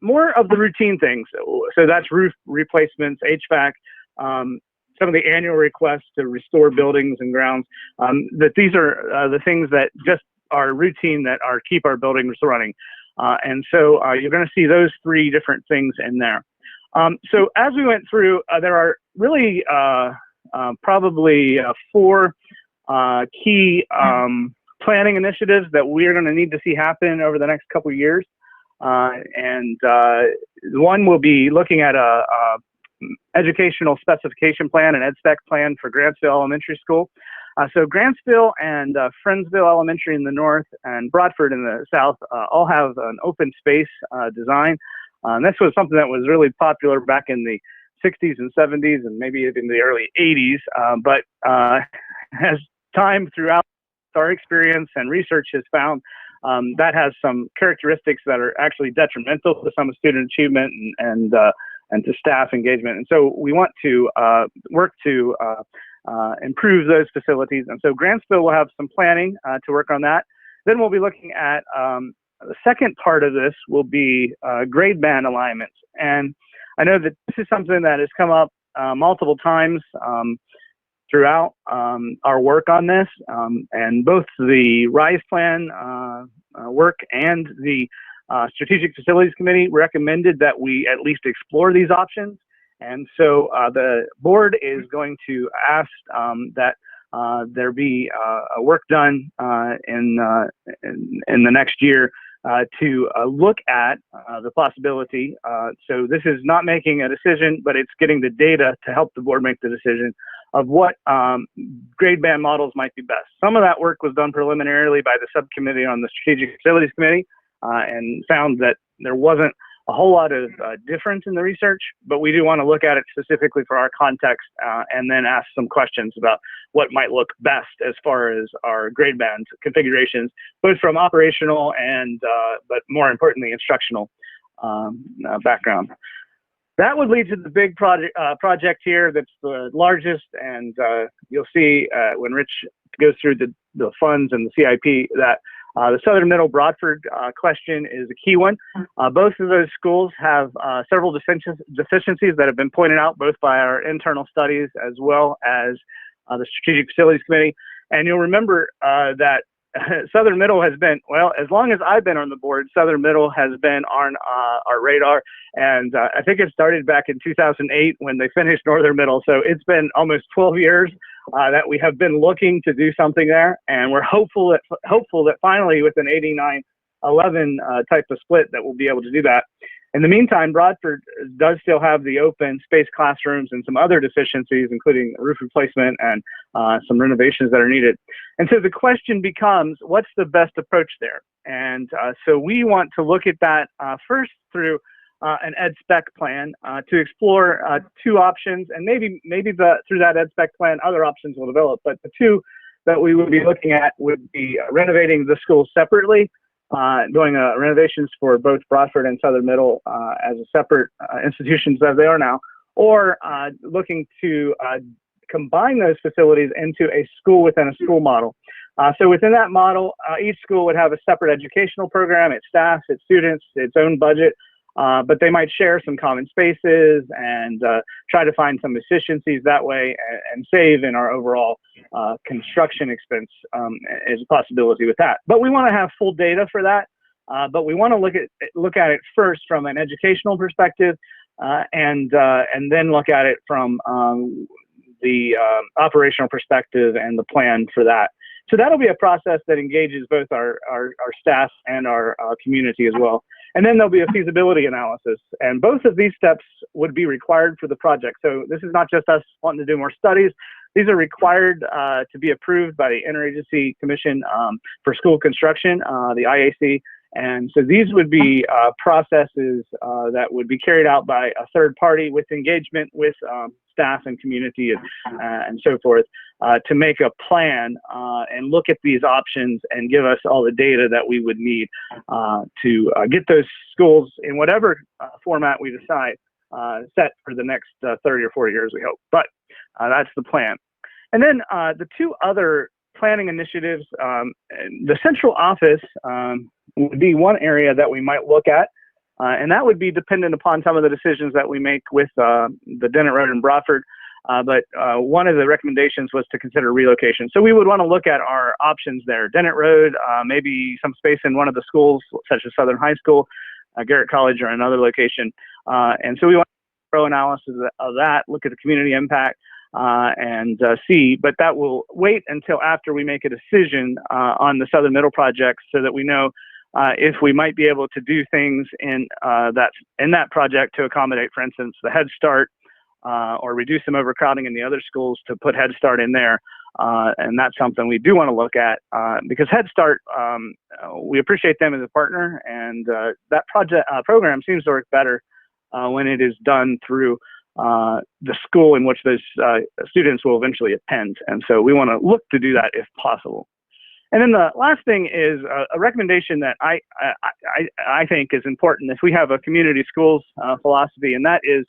S2: more of the routine things. So that's roof replacements, HVAC, some of the annual requests to restore buildings and grounds, that these are the things that just are routine that keep our buildings running. And so you're going to see those 3 different things in there. So as we went through, there are really probably 4 key planning initiatives that we're going to need to see happen over the next couple of years. And one will be looking at a educational specification plan, an EdSpec plan for Grantsville Elementary School. So Grantsville and Friendsville Elementary in the north and Broadford in the south all have an open space design. And this was something that was really popular back in the 60s and 70s and maybe even the early 80s. But as time throughout our experience and research has found, that has some characteristics that are actually detrimental to some student achievement and to staff engagement. And so we want to work to improve those facilities. And so Grantsville will have some planning to work on that. Then we'll be looking at the second part of this will be grade band alignments. And I know that this is something that has come up multiple times throughout our work on this, and both the RISE plan work and the Strategic Facilities Committee recommended that we at least explore these options. And so the board is going to ask that there be a work done in the next year to look at the possibility. So this is not making a decision, but it's getting the data to help the board make the decision of what grade band models might be best. Some of that work was done preliminarily by the subcommittee on the Strategic Facilities Committee and found that there wasn't a whole lot of difference in the research, but we do want to look at it specifically for our context and then ask some questions about what might look best as far as our grade band configurations, both from operational and, but more importantly, instructional background. That would lead to the big project here that's the largest, and you'll see when Rich goes through the funds and the CIP that the Southern Middle Broadford question is a key one. Both of those schools have several deficiencies that have been pointed out both by our internal studies as well as the Strategic Facilities Committee. And you'll remember that Southern Middle has been, well, as long as I've been on the board, Southern Middle has been on our radar. And I think it started back in 2008 when they finished Northern Middle. So it's been almost 12 years that we have been looking to do something there. And we're hopeful that finally with an 89-11 type of split that we'll be able to do that. In the meantime, Broadford does still have the open space classrooms and some other deficiencies, including roof replacement and some renovations that are needed. And so the question becomes, what's the best approach there? And so we want to look at that first through an ed spec plan to explore two options, and maybe through that ed spec plan, other options will develop. But the two that we would be looking at would be renovating the schools separately, doing renovations for both Broadford and Southern Middle as a separate institutions as they are now, or looking to combine those facilities into a school within a school model. So within that model, each school would have a separate educational program, its staff, its students, its own budget, but they might share some common spaces and try to find some efficiencies that way and save in our overall construction expense is a possibility with that. But we want to have full data for that, but we want to look at it first from an educational perspective and then look at it from the operational perspective and the plan for that. So that'll be a process that engages both our staff and our community as well. And then there'll be a feasibility analysis. And both of these steps would be required for the project. So this is not just us wanting to do more studies. These are required to be approved by the Interagency Commission for School Construction, the IAC. And so these would be processes that would be carried out by a third party with engagement with staff and community and so forth to make a plan and look at these options and give us all the data that we would need to get those schools in whatever format we decide set for the next 30 or 40 years, we hope. But that's the plan. And then the two other planning initiatives, the central office would be one area that we might look at, and that would be dependent upon some of the decisions that we make with the Dennett Road in Broadford. But one of the recommendations was to consider relocation. So we would want to look at our options there. Dennett Road, maybe some space in one of the schools, such as Southern High School, Garrett College, or another location. And so we want to throw analysis of that, look at the community impact, and see, but that will wait until after we make a decision on the Southern Middle project so that we know if we might be able to do things in that project to accommodate, for instance, the Head Start or reduce some overcrowding in the other schools to put Head Start in there. And that's something we do want to look at because Head Start, we appreciate them as a partner, and that program seems to work better when it is done through the school in which those students will eventually attend. And so we want to look to do that if possible. And then the last thing is a recommendation that I think is important if we have a community schools philosophy, and that is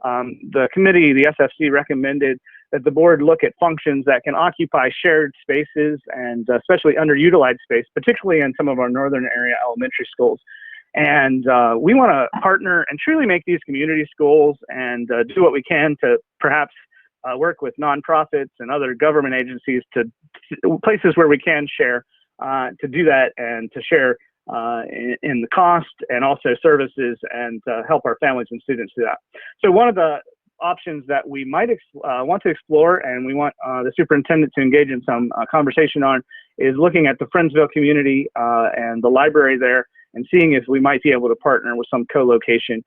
S2: the committee, the SFC, recommended that the board look at functions that can occupy shared spaces and especially underutilized space, particularly in some of our northern area elementary schools. And we want to partner and truly make these community schools and do what we can to perhaps work with nonprofits and other government agencies to places where we can share to do that and to share in the cost and also services and help our families and students do that. So one of the options that we might want to explore, and we want the superintendent to engage in some conversation on, is looking at the Friendsville community and the library there and seeing if we might be able to partner with some co-location.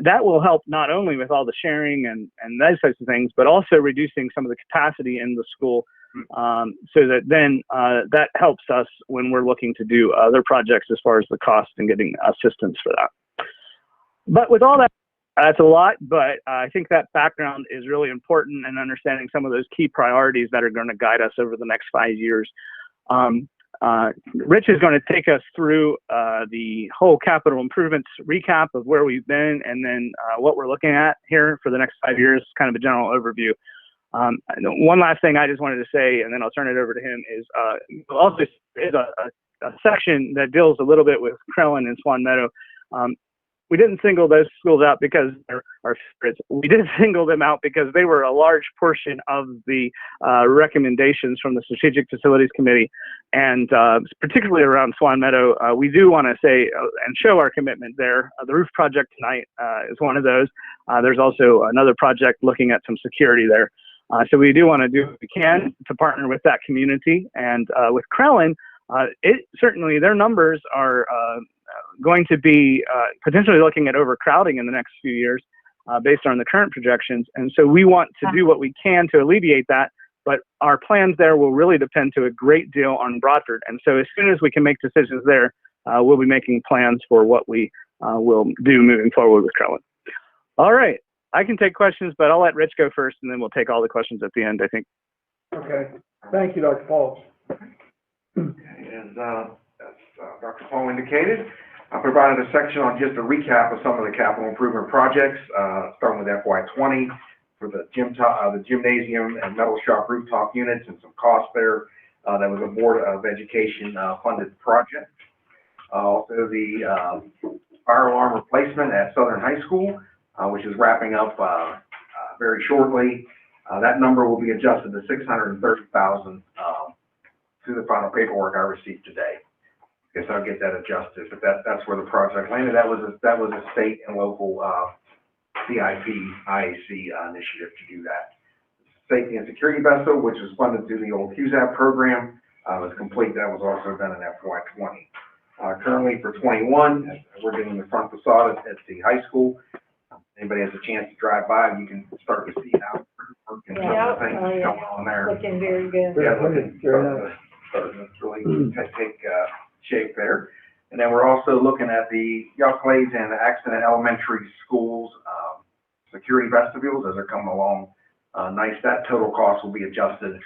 S2: That will help not only with all the sharing and those types of things, but also reducing some of the capacity in the school so that then that helps us when we're looking to do other projects as far as the cost and getting assistance for that. But with all that, that's a lot, but I think that background is really important in understanding some of those key priorities that are going to guide us over the next 5 years. Rich is going to take us through the whole capital improvements recap of where we've been and then what we're looking at here for the next 5 years, kind of a general overview. One last thing I just wanted to say, and then I'll turn it over to him, is also is a section that deals a little bit with Crellin and Swan Meadow. We didn't single those schools out because they're our favorites. We did single them out because they were a large portion of the recommendations from the Strategic Facilities Committee, and particularly around Swan Meadow. We do want to say and show our commitment there. The roof project tonight is one of those. There's also another project looking at some security there. So we do want to do what we can to partner with that community. And with Crellin, certainly their numbers are going to be potentially looking at overcrowding in the next few years based on the current projections. And so we want to do what we can to alleviate that, but our plans there will really depend to a great deal on Broadford. And so as soon as we can make decisions there, we'll be making plans for what we will do moving forward with Crellin. All right, I can take questions, but I'll let Rich go first, and then we'll take all the questions at the end, I think.
S1: Okay, thank you, Dr. Paul.
S5: As Dr. Paul indicated, I provided a section on just a recap of some of the capital improvement projects, starting with FY20 for the gymnasium and metal shop rooftop units and some costs there. That was a Board of Education funded project. Also the fire alarm replacement at Southern High School, which is wrapping up very shortly. That number will be adjusted to $630,000 through the final paperwork I received today. Guess I'll get that adjusted, but that's where the project landed. That was a state and local CIP IAC initiative to do that. Safety and security vessel, which was funded through the old QZAP program, was complete. That was also done in FY20. Currently for 21, we're doing the front facade at the high school. Anybody has a chance to drive by, you can start to see how and some of the things going on there.
S8: Looking very good.
S5: Yeah, starting to really take shape there. And then we're also looking at the Yucklades and the Accident Elementary Schools security vestibules as they're coming along nice. That total cost will be adjusted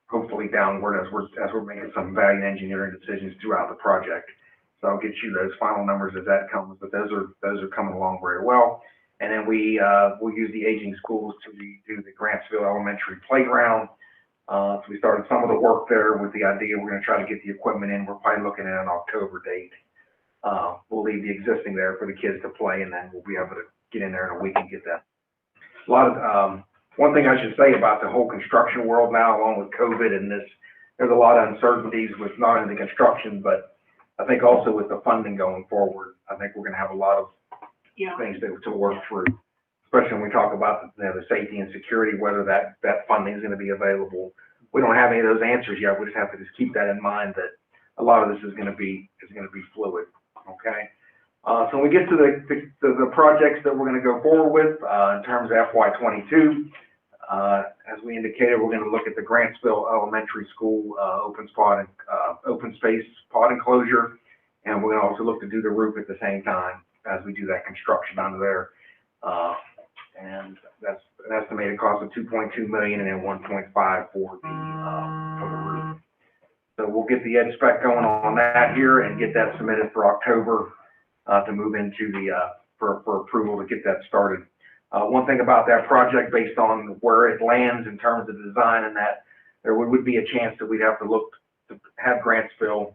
S5: hopefully downward as we're making some value engineering decisions throughout the project. So I'll get you those final numbers as that comes, but those are coming along very well. And then we'll use the aging schools to do the Grantsville Elementary playground. So we started some of the work there with the idea we're going to try to get the equipment in. We're probably looking at an October date. We'll leave the existing there for the kids to play, and then we'll be able to get in there in a week and get that. A lot of one thing I should say about the whole construction world now, along with COVID and this, there's a lot of uncertainties with not only the construction, but I think also with the funding going forward. I think we're going to have a lot of things to work through, especially when we talk about the safety and security, whether that funding is going to be available. We don't have any of those answers yet. We just have to just keep that in mind that a lot of this is going to be fluid. Okay. So when we get to the projects that we're going to go forward with in terms of FY22, as we indicated, we're going to look at the Grantsville Elementary School open space pod enclosure, and we're going to also look to do the roof at the same time as we do that construction under there. And that's an estimated cost of $2.2 million and then $1.5 for the roof. So we'll get the ed spec going on that here and get that submitted for October to move into the for approval to get that started. One thing about that project, based on where it lands in terms of design, and that there would be a chance that we'd have to look to have Grantsville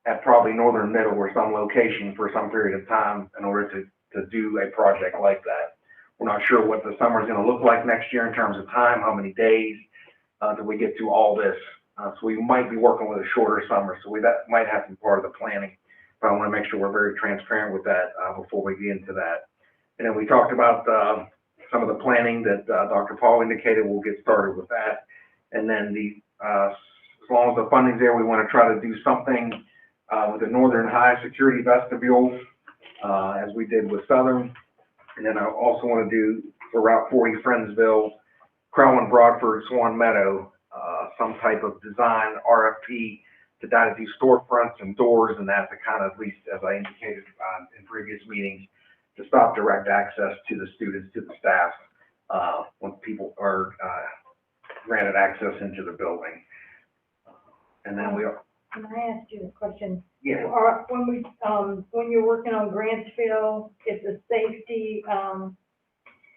S5: at probably Northern Middle or some location for some period of time in order to do a project like that. We're not sure what the summer is going to look like next year in terms of time, how many days till we get to all this. So we might be working with a shorter summer, so that might have to be part of the planning. But I want to make sure we're very transparent with that before we get into that. And then we talked about some of the planning that Dr. Paul indicated. We'll get started with that. And then as long as the funding's there, we want to try to do something with the Northern High Security Vestibule, as we did with Southern. And then I also want to do for Route 40 Friendsville, Crowell, Broadford, Swan Meadow, some type of design RFP to try to do storefronts and doors and that, to kind of, at least as I indicated in previous meetings, to stop direct access to the students, to the staff, when people are granted access into the building. And then
S8: Can I ask you a question?
S5: Yeah.
S8: When you're working on Grantsville, is the safety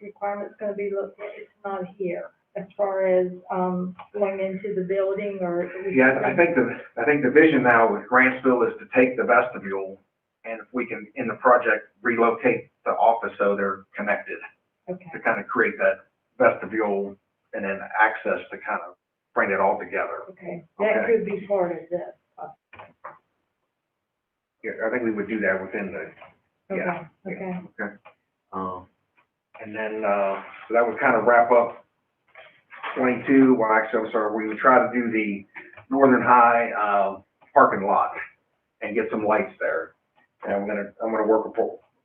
S8: requirements going to be looked at? It's not here as far as going into the building, or?
S5: Yeah, I think the vision now with Grantsville is to take the vestibule, and if we can, in the project, relocate the office so they're connected,
S8: Okay.
S5: to kind of create that vestibule and then access to kind of bring it all together.
S8: Okay, that
S5: Okay.
S8: could be part of this.
S5: Yeah, I think we would do that within the, yeah.
S8: Okay.
S5: Okay. And then, so that would kind of wrap up 22. Well, actually, I'm sorry, we would try to do the Northern High parking lot and get some lights there. And I'm gonna work with,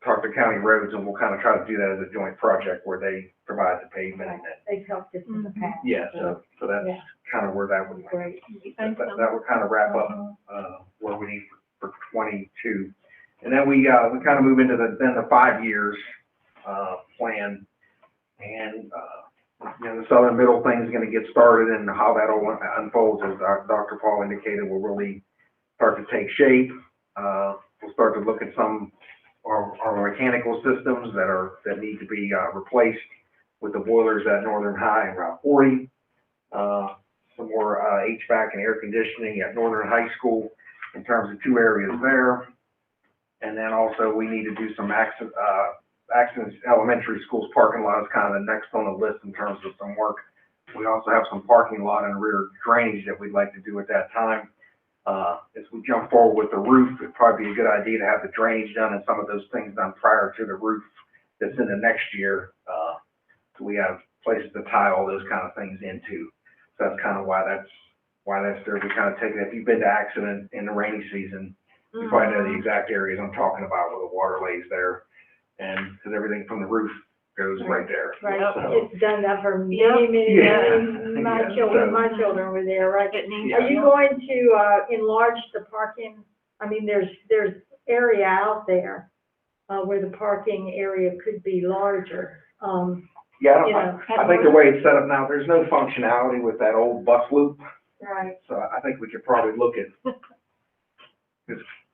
S5: talk to County Roads, and we'll kind of try to do that as a joint project where they provide the pavement and that.
S8: They've helped us in the past.
S5: Yeah, so that's
S8: Yeah.
S5: kind of where that would,
S8: Great.
S5: that would kind of wrap up where we need for 22. And then we kind of move into the 5 years plan, and the Southern Middle thing is going to get started, and how that all unfolds, as Dr. Paul indicated, will really start to take shape. We'll start to look at some our mechanical systems that need to be replaced with the boilers at Northern High and Route 40. Some more HVAC and air conditioning at Northern High School in terms of 2 areas there. And then also we need to do some Accents Elementary School's parking lot is kind of the next on the list in terms of some work. We also have some parking lot and rear drainage that we'd like to do at that time. As we jump forward with the roof, it'd probably be a good idea to have the drainage done and some of those things done prior to the roof that's in the next year. So we have places to tie all those kind of things into. So that's kind of why that's there. We kind of take it, if you've been to accident in the rainy season, you probably know the exact areas I'm talking about where the water lays there. And because everything from the roof goes right there.
S8: Right,
S5: So,
S8: it's done that for many,
S6: Yep.
S8: many,
S5: Yeah.
S8: many, my
S5: Yeah,
S8: children,
S5: so-
S8: my children were there, right?
S6: It needs
S8: Are you going to, enlarge the parking? I mean, there's area out there, where the parking area could be larger.
S5: Yeah,
S8: You know,
S5: I think the way it's set up now, there's no functionality with that old bus loop.
S8: Right,
S5: So I think we could probably look at,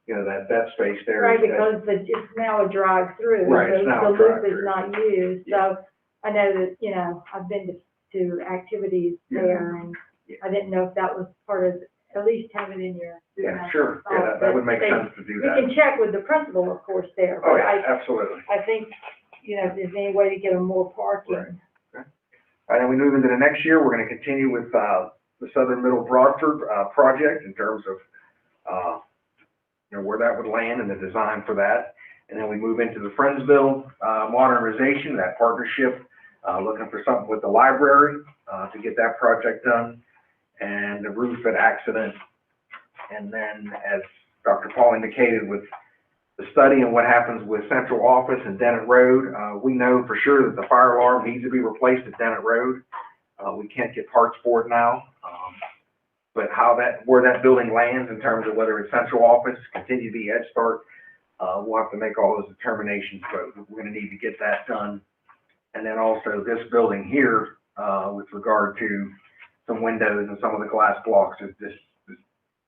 S5: that space there.
S8: right, because it's now a drive-through.
S5: Right, it's now a
S8: The loop
S5: drive-through.
S8: is not used, so I know that, I've been to activities there, and
S5: Yeah.
S8: I didn't know if that was part of, at least have it in your.
S5: Yeah, sure. Yeah, that would make sense to do
S8: We
S5: that.
S8: can check with the principal, of course, there,
S5: Oh,
S8: but
S5: yeah, absolutely.
S8: I think, if there's any way to get them more parking.
S5: Right. All right, then we move into the next year. We're going to continue with the Southern Middle Broadford project in terms of where that would land and the design for that. And then we move into the Friendsville modernization, that partnership, looking for something with the library to get that project done, and the roof at Accident. And then, as Dr. Paul indicated, with the study and what happens with Central Office and Dennett Road, we know for sure that the fire alarm needs to be replaced at Dennett Road. We can't get parts for it now. But where that building lands in terms of whether it's Central Office, continue to be Head Start, we'll have to make all those determinations, but we're going to need to get that done. And then also this building here, with regard to some windows and some of the glass blocks,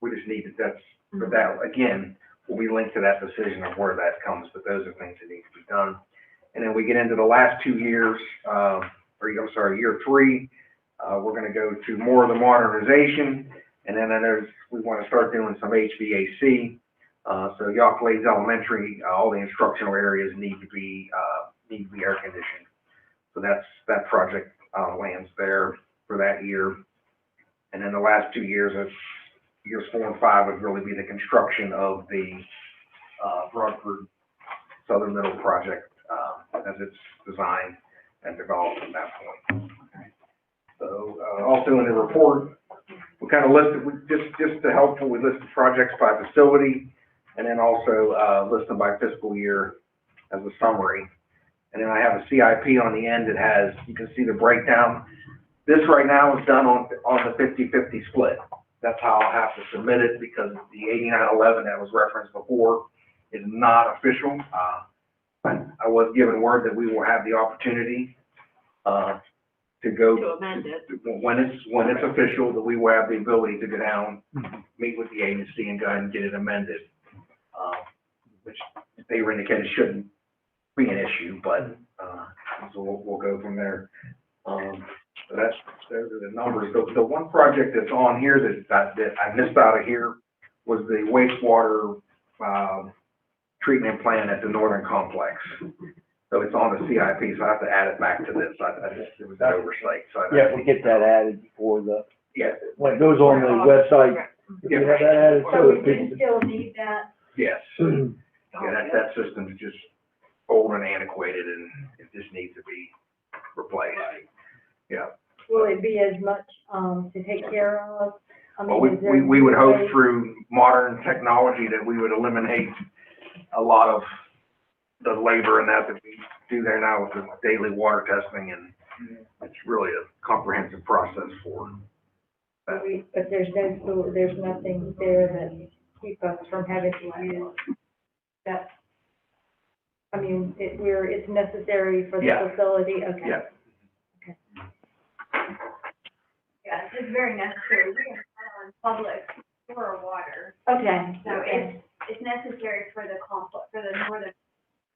S5: we just need to, but that, again, will be linked to that decision of where that comes, but those are things that need to be done. And then we get into the last 2 years, year 3, we're gonna go to more of the modernization. And then we wanna start doing some HVAC. So Yawk Glades Elementary, all the instructional areas need to be air conditioned. So that project, lands there for that year. And then the last 2 years, years 4 and 5 would really be the construction of the, Broadford Southern Middle project, as it's designed and developed at that point. So, also in the report, we kind of listed, just to help, we listed projects by facility, and then also, list them by fiscal year as a summary. And then I have a CIP on the end that has, you can see the breakdown. This right now is done on the 50-50 split. That's how I'll have to submit it, because the 8911 that was referenced before is not official. I was given word that we will have the opportunity, to go.
S3: To amend it.
S5: When it's official, that we will have the ability to go down, meet with the agency and go ahead and get it amended. Which they were indicated shouldn't be an issue, but, so we'll go from there. So those are the numbers. The one project that's on here that I missed out of here was the wastewater, treatment plan at the Northern Complex. So it's on the CIP, so I have to add it back to this. It was an oversight, so.
S1: Yeah, we get that added before
S5: Yeah.
S1: when it goes on the website. You have that added,
S8: So we do still need that?
S5: Yes. Yeah, that system's just old and antiquated, and it just needs to be replaced. Yeah.
S8: Will it be as much, to take care of? I
S5: Well,
S8: mean, is there
S5: we would hope
S8: a way-
S5: through modern technology that we would eliminate a lot of the labor and that we do there now with the daily water testing, and it's really a comprehensive process for that.
S8: But there's nothing there that keep us from having to use that. I mean, it's necessary for the
S5: Yeah.
S8: facility, okay.
S5: Yeah.
S6: Yeah, it's very necessary. We are on public sewer water,
S8: Okay,
S6: so it's necessary for the northern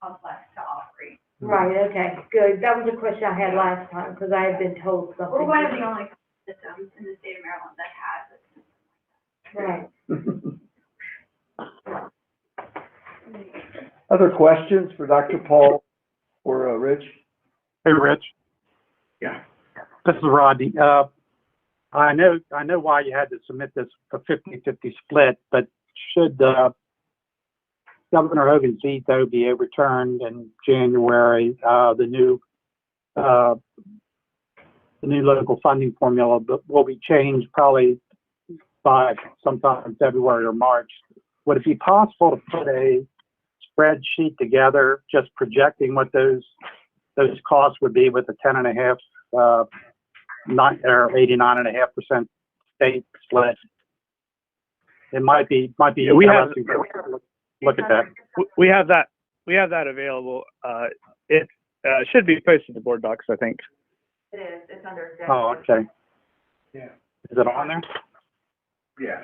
S6: complex to operate.
S8: right, okay, good. That was a question I had last time, because I had been told something.
S6: We're one of the only systems in the state of Maryland that has it.
S8: Right.
S1: Other questions for Dr. Paul or Rich?
S7: Hey, Rich.
S5: Yeah.
S7: This is Rodney. I know why you had to submit this for 50-50 split, but should Governor Hogan's veto be overturned in January, the new local funding formula will be changed probably by sometime in February or March. Would it be possible to put a spreadsheet together, just projecting what those costs would be with the 10.5, 89.5% state split? It might be.
S2: Yeah, we have.
S7: interesting to look at that.
S2: We have that available. It should be posted to board docs, I think.
S6: It is, it's under executive.
S7: Oh, okay.
S5: Yeah.
S7: Is it on there?
S5: Yeah.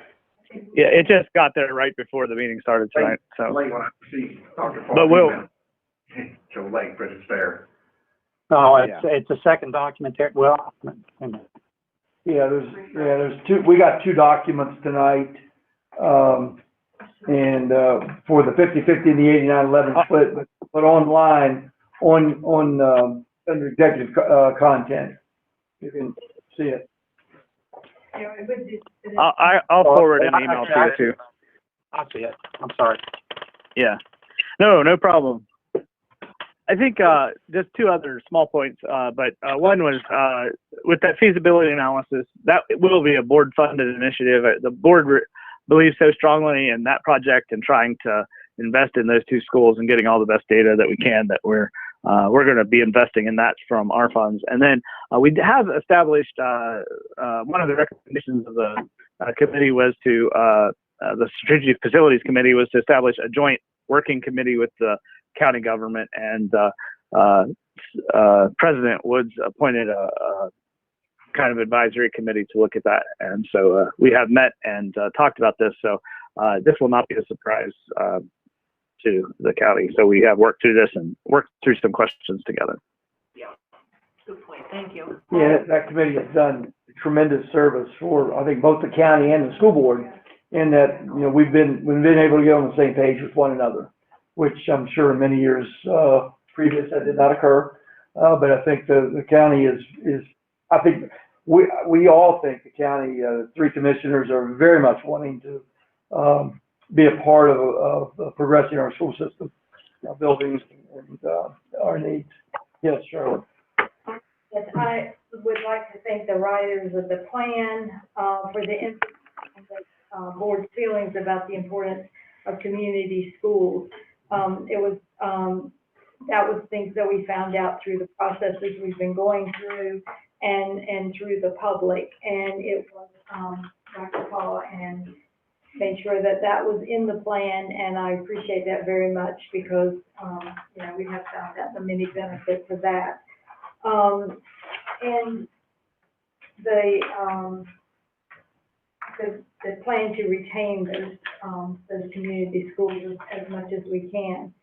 S2: Yeah, it just got there right before the meeting started tonight, so.
S5: Late when I see Dr. Paul.
S2: But we'll-
S5: So late, but it's there.
S7: Oh, it's a second document there. Well,
S1: Yeah, there's two, we got two documents tonight, and, for the 50-50 and the 89-11 split, but online, under executive, content. You can see it.
S6: Yeah, it would be-
S2: I'll forward an email to you too.
S7: I see it. I'm sorry.
S2: Yeah. No problem. I think, just two other small points, but one was, with that feasibility analysis, that will be a board-funded initiative. The board believes so strongly in that project and trying to invest in those two schools and getting all the best data that we can, that we're going to be investing in that from our funds. And then we have established, one of the recommendations of the committee was to, the Strategic Facilities Committee was to establish a joint working committee with the county government, and President Woods appointed a kind of advisory committee to look at that. And so we have met and talked about this. So this will not be a surprise to the county. So we have worked through this and worked through some questions together.
S6: Good point, thank you.
S1: Yeah, that committee has done tremendous service for, I think, both the county and the school board, in that, you know, we've been able to get on the same page with one another, which I'm sure in many years, previous that did not occur. But I think the county is, I think, we all think the county, three commissioners are very much wanting to, be a part of progressing our school system, our buildings, and, our needs. Yes, Charlotte.
S8: Yes, I would like to thank the writers of the plan, for the input and the board's feelings about the importance of community schools. It was, that was things that we found out through the processes we've been going through and through the public. And it was, Dr. Paul and made sure that that was in the plan, and I appreciate that very much because, you know, we have found out the many benefits of that. And the plan to retain those community schools as much as we can.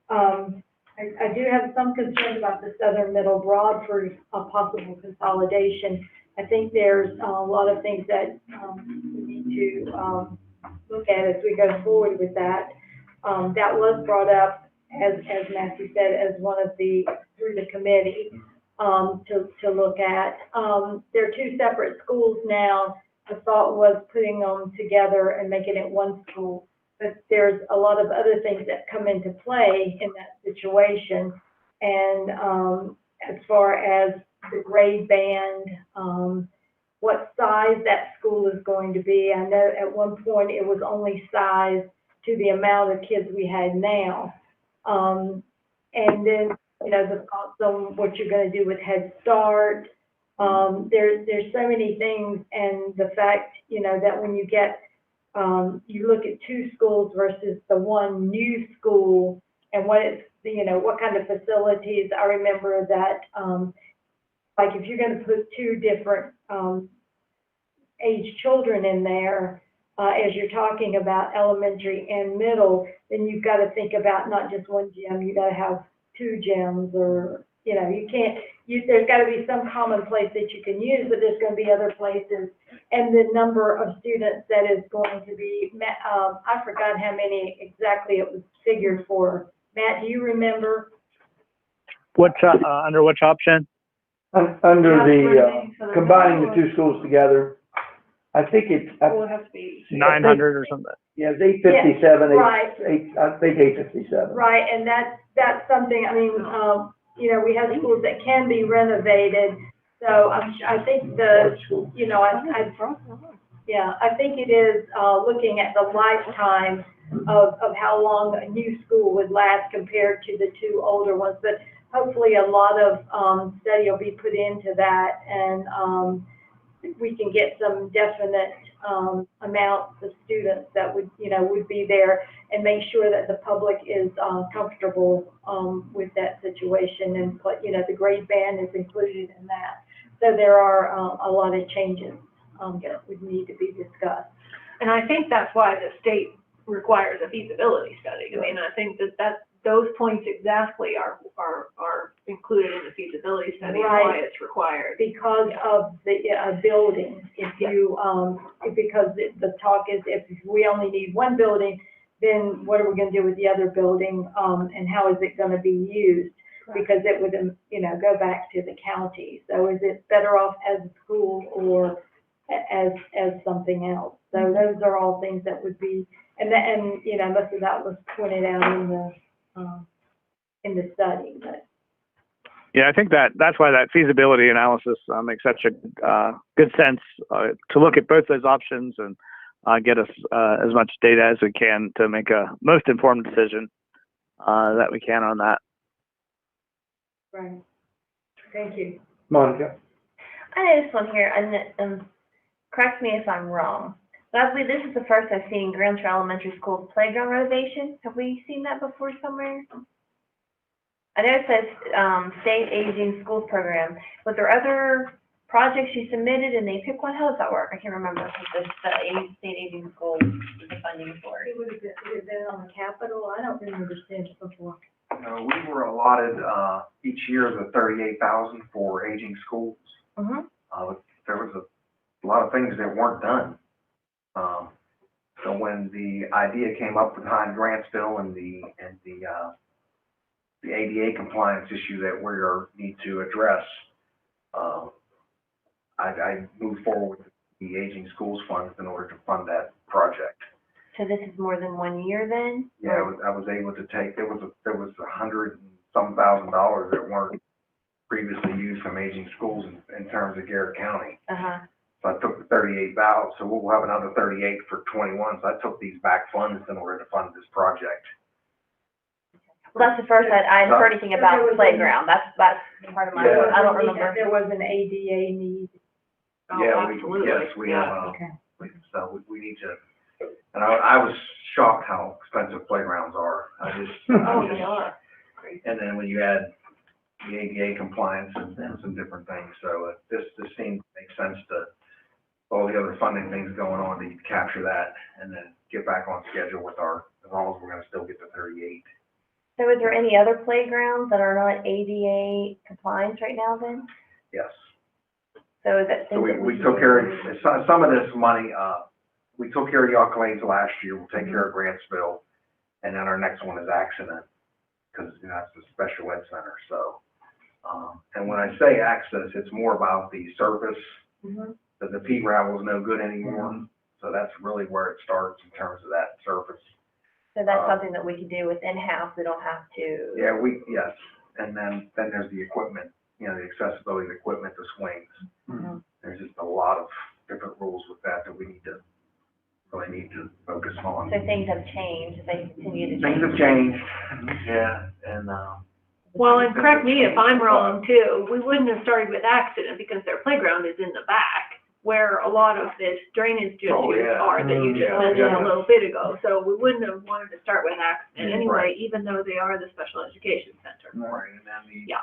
S8: I do have some concerns about the Southern Middle Broadford possible consolidation. I think there's a lot of things that we need to look at as we go forward with that. That was brought up, as Matthew said, as one of through the committee to look at. They're two separate schools now. The thought was putting them together and making it one school. But there's a lot of other things that come into play in that situation. And as far as the grade band, what size that school is going to be. I know at one point it was only sized to the amount of kids we had now. And then, you know, the thoughts on what you're going to do with Head Start. There's so many things, and the fact, you know, that when you get, you look at two schools versus the one new school and what it's, you know, what kind of facilities. I remember that, like if you're going to put two different age children in there, as you're talking about elementary and middle, then you've got to think about not just one gym, you got to have two gyms, or, you know, you can't, there's got to be some common place that you can use, but there's going to be other places. And the number of students that is going to be, I forgot how many exactly it was figured for. Matt, do you remember?
S2: Under which option?
S1: Under the, combining the two schools together, I think it's,
S6: Well, it has to be.
S2: 900 or something.
S1: yeah, it's 857,
S8: Right.
S1: I think 857.
S8: Right, and that's something, I mean, you know, we have schools that can be renovated, so I think
S1: Large school.
S8: you know, yeah, I think it is, looking at the lifetime of how long a new school would last compared to the two older ones, but hopefully a lot of, study will be put into that, and, we can get some definite, amounts of students that would, you know, would be there, and make sure that the public is, comfortable, with that situation, and, you know, the grade band is included in that. So there are, a lot of changes, that would need to be discussed.
S6: And I think that's why the state requires a feasibility study. I mean, I think that those points exactly are included in the feasibility study, and why it's required.
S8: Because of the, building, if you, because the talk is if we only need one building, then what are we gonna do with the other building, and how is it gonna be used? Because it would, you know, go back to the county. So is it better off as a school or as something else? So those are all things that would be, and you know, most of that was pointed out in the study, but.
S2: Yeah, I think that's why that feasibility analysis makes such a good sense to look at both those options and get us as much data as we can to make a most informed decision that we can on that.
S8: Right. Thank you.
S1: Monica.
S3: I know this one here, and correct me if I'm wrong, but I believe this is the first I've seen Grand Trail Elementary School playground renovation. Have we seen that before somewhere? I know it says State Aging Schools Program. Was there other projects you submitted and they pick one? How does that work? I can't remember what this, state aging school, the funding for.
S8: It would have been on the capital. I don't remember seeing it before.
S5: We were allotted, each year the 38,000 for aging schools.
S3: Mm-hmm.
S5: There was a lot of things that weren't done. So when the idea came up behind Grantsville and the ADA compliance issue that we need to address, I moved forward with the aging schools funds in order to fund that project.
S3: So this is more than 1 year then?
S5: Yeah, I was able to take, there was $100 and some thousand that weren't previously used from aging schools in terms of Garrett County.
S3: Uh-huh.
S5: So I took the 38,000, so we'll have another 38 for 21. So I took these back funds in order to fund this project.
S3: Well, that's the first I hadn't heard anything about the playground. That's part of my,
S5: Yeah.
S3: I don't remember.
S8: There was an ADA need.
S6: Oh,
S5: Yeah,
S6: absolutely.
S5: we have,
S8: Okay.
S5: so we need to, and I was shocked how expensive playgrounds are.
S3: Oh, they are.
S5: And then when you add the ADA compliance and some different things, so this seemed to make sense to all the other funding things going on to capture that and then get back on schedule with as long as we're gonna still get to 38.
S3: So is there any other playgrounds that are not ADA compliance right now then?
S5: Yes.
S3: So is that
S5: So
S3: things that
S5: we
S3: should
S5: took
S3: do?
S5: care of, some of this money, we took care of the Accolades last year, we'll take care of Grantsville, and then our next one is accident, because, that's the special ed center, so. And when I say access, it's more about the surface,
S3: Mhm.
S5: that the pea gravel is no good anymore, so that's really where it starts in terms of that surface.
S3: So that's something that we can do with in-house, we don't have to.
S5: Yeah, yes, and then there's the equipment, the accessibility of the equipment, the swings.
S3: Mhm.
S5: There's just a lot of different rules with that we really need to focus on.
S3: So things have changed, they continue to change.
S5: Things have changed, yeah, and,
S6: Well, and correct me if I'm wrong too, we wouldn't have started with accident because their playground is in the back, where a lot of this drainage issues are that you just mentioned a little bit ago. So we wouldn't have wanted to start with accident anyway, even though they are the special education center.
S5: right, and then
S6: Yeah.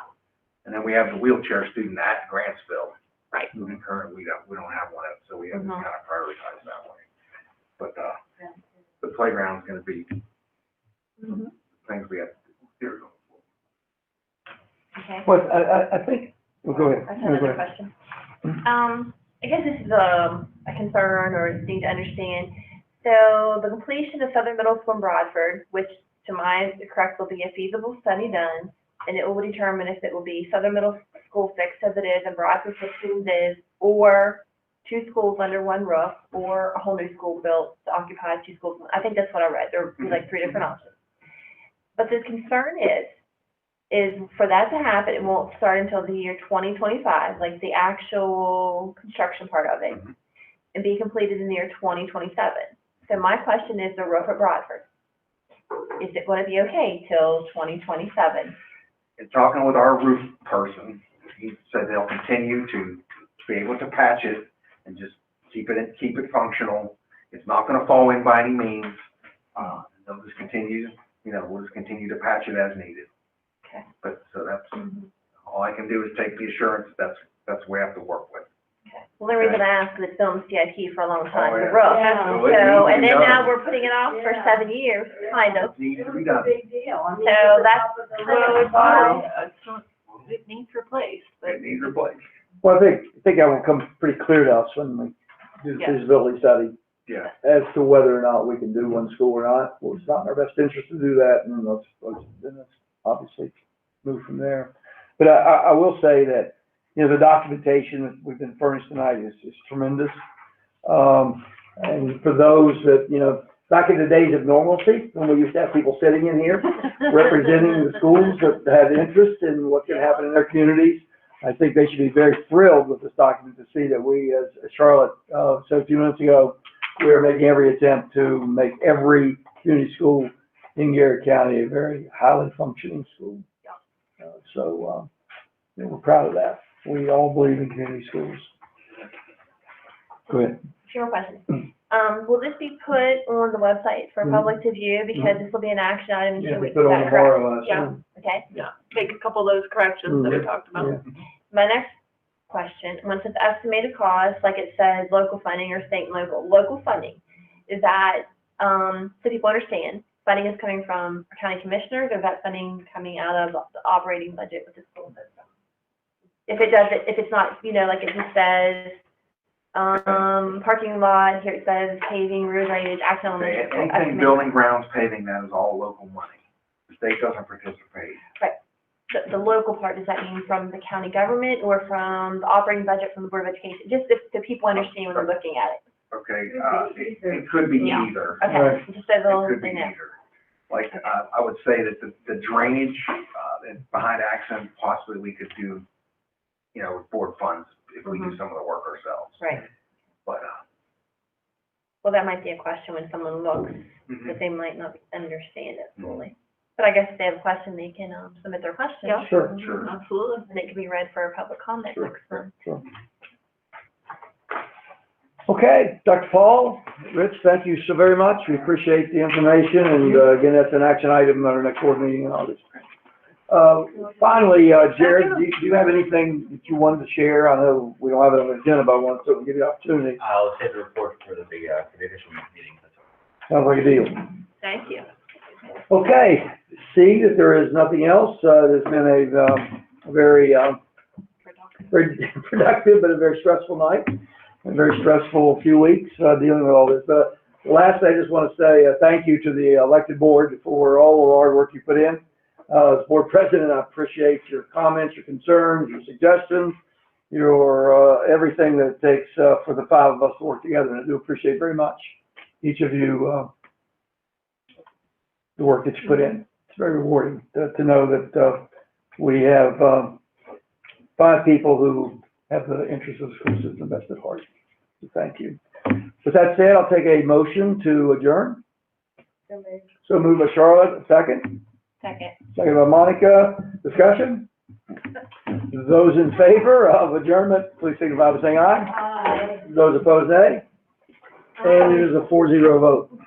S5: and then we have the wheelchair student at Grantsville.
S6: Right.
S5: Who currently we don't have one, so we have to kind of prioritize that way. But, the playground's gonna be things we have to do.
S3: Okay.
S1: Well, I think, well, go ahead.
S3: I have
S1: No, go
S3: another
S1: ahead.
S3: question. I guess this is a concern or a thing to understand. So the completion of Southern Middle School in Bradford, which to my correct will be a feasible study done, and it will determine if it will be Southern Middle School fixed as it is and Bradford fixed as it is, or two schools under one roof, or a whole new school built to occupy two schools. I think that's what I read. There would be like 3 different options. But the concern is for that to happen, it won't start until the year 2025, like the actual construction part of it, and be completed in the year 2027. So my question is the roof at Bradford. Is it going to be okay till 2027?
S5: In talking with our roof person, he said they'll continue to be able to patch it and just keep it functional. It's not gonna fall in by any means. They'll just continue, we'll just continue to patch it as needed.
S3: Okay.
S5: But, so that's, all I can do is take the assurance that's what we have to work with.
S3: Okay. Well, the reason I asked is it's been on the CIP for a long time,
S5: Oh,
S3: the
S5: yeah.
S3: roof.
S8: Yeah.
S5: So it needs to
S3: So,
S5: be
S3: and then
S5: done.
S3: now we're putting it off for 7 years, kind of.
S5: It needs to be
S8: It's a
S5: done.
S8: big deal. I mean,
S3: So
S8: it's the
S3: that's-
S8: top of the
S6: Well,
S8: list.
S6: it needs replaced, but
S5: It needs replaced.
S1: Well, I think that will come pretty clear to us when we do the
S6: Yeah.
S1: feasibility study
S5: Yeah.
S1: as to whether or not we can do one school or not. Well, it's not in our best interest to do that, and let's obviously move from there. But I will say that, the documentation that we've been furnished tonight is tremendous. And for those that, back in the days of normalcy, when we used to have people sitting in here representing the schools that had interest in what could happen in their communities, I think they should be very thrilled with this document to see that we, as Charlotte said a few minutes ago, we are making every attempt to make every community school in Garrett County a very highly functioning school. So we're proud of that. We all believe in community schools. Go ahead.
S3: A few more questions. Will this be put on the website for public to view, because this will be an action item in 2
S1: Yeah, we
S3: weeks,
S1: put
S3: is
S1: on
S3: that correct?
S1: tomorrow,
S6: Yeah.
S3: Okay.
S6: make a couple of those corrections that we talked about.
S1: Yeah.
S3: My next question. Once it's estimated cost, like it says, local funding or state and local. Local funding, is that, so people understand, funding is coming from our county commissioners, or is that funding coming out of the operating budget with the school system? If it doesn't, if it's not, you know, like it just says, parking lot, here it says paving, road drainage, Acton Elementary School.
S5: Anything
S3: estimated.
S5: building, grounds, paving, that is all local money. The state doesn't participate.
S3: The local part, does that mean from the county government or from the operating budget from the Board of Education? Just so people understand when they're looking at it.
S5: Okay, it could be
S3: Yeah.
S5: either.
S3: Okay,
S1: Right.
S3: just so
S5: It
S3: they'll,
S5: could be
S3: they know.
S5: either. Like, I would say that the drainage, and behind Accent, possibly we could do, you know, with board funds if we do some of the work ourselves.
S3: Right.
S5: But,
S3: Well, that might be a question when someone looks,
S5: mhm.
S3: that they might not understand it fully. But I guess if they have a question, they can, submit their question.
S6: Yeah.
S1: Sure.
S5: Sure.
S6: Absolutely.
S3: And it can be read for public comment
S1: Sure.
S3: next month.
S1: Sure. Okay, Dr. Paul, Rich, thank you so very much. We appreciate the information, and again, that's an action item on our next board meeting in August. Finally, Jared, do you have anything that you wanted to share? I know we don't have it on the agenda, but I want to certainly give you the opportunity.
S10: I'll save the report for the official meeting.
S1: Sounds like a deal.
S3: Thank you.
S1: Okay, seeing that there is nothing else, there's been a very productive, but a very stressful night, a very stressful few weeks, dealing with all this. But lastly, I just want to say thank you to the elected board for all the hard work you put in. As board president, I appreciate your comments, your concerns, your suggestions, your, everything that it takes, for the five of us to work together. And I do appreciate very much each of you, the work that you put in. It's very rewarding to know that, we have, five people who have the interests of the school system best at heart. So thank you. With that said, I'll take a motion to adjourn. So moved by Charlotte, a second.
S3: Second.
S1: Second by Monica. Discussion? Those in favor of adjournment, please signify by saying aye.
S3: Aye.
S1: Those opposed, nay. And it is a 4-0 vote.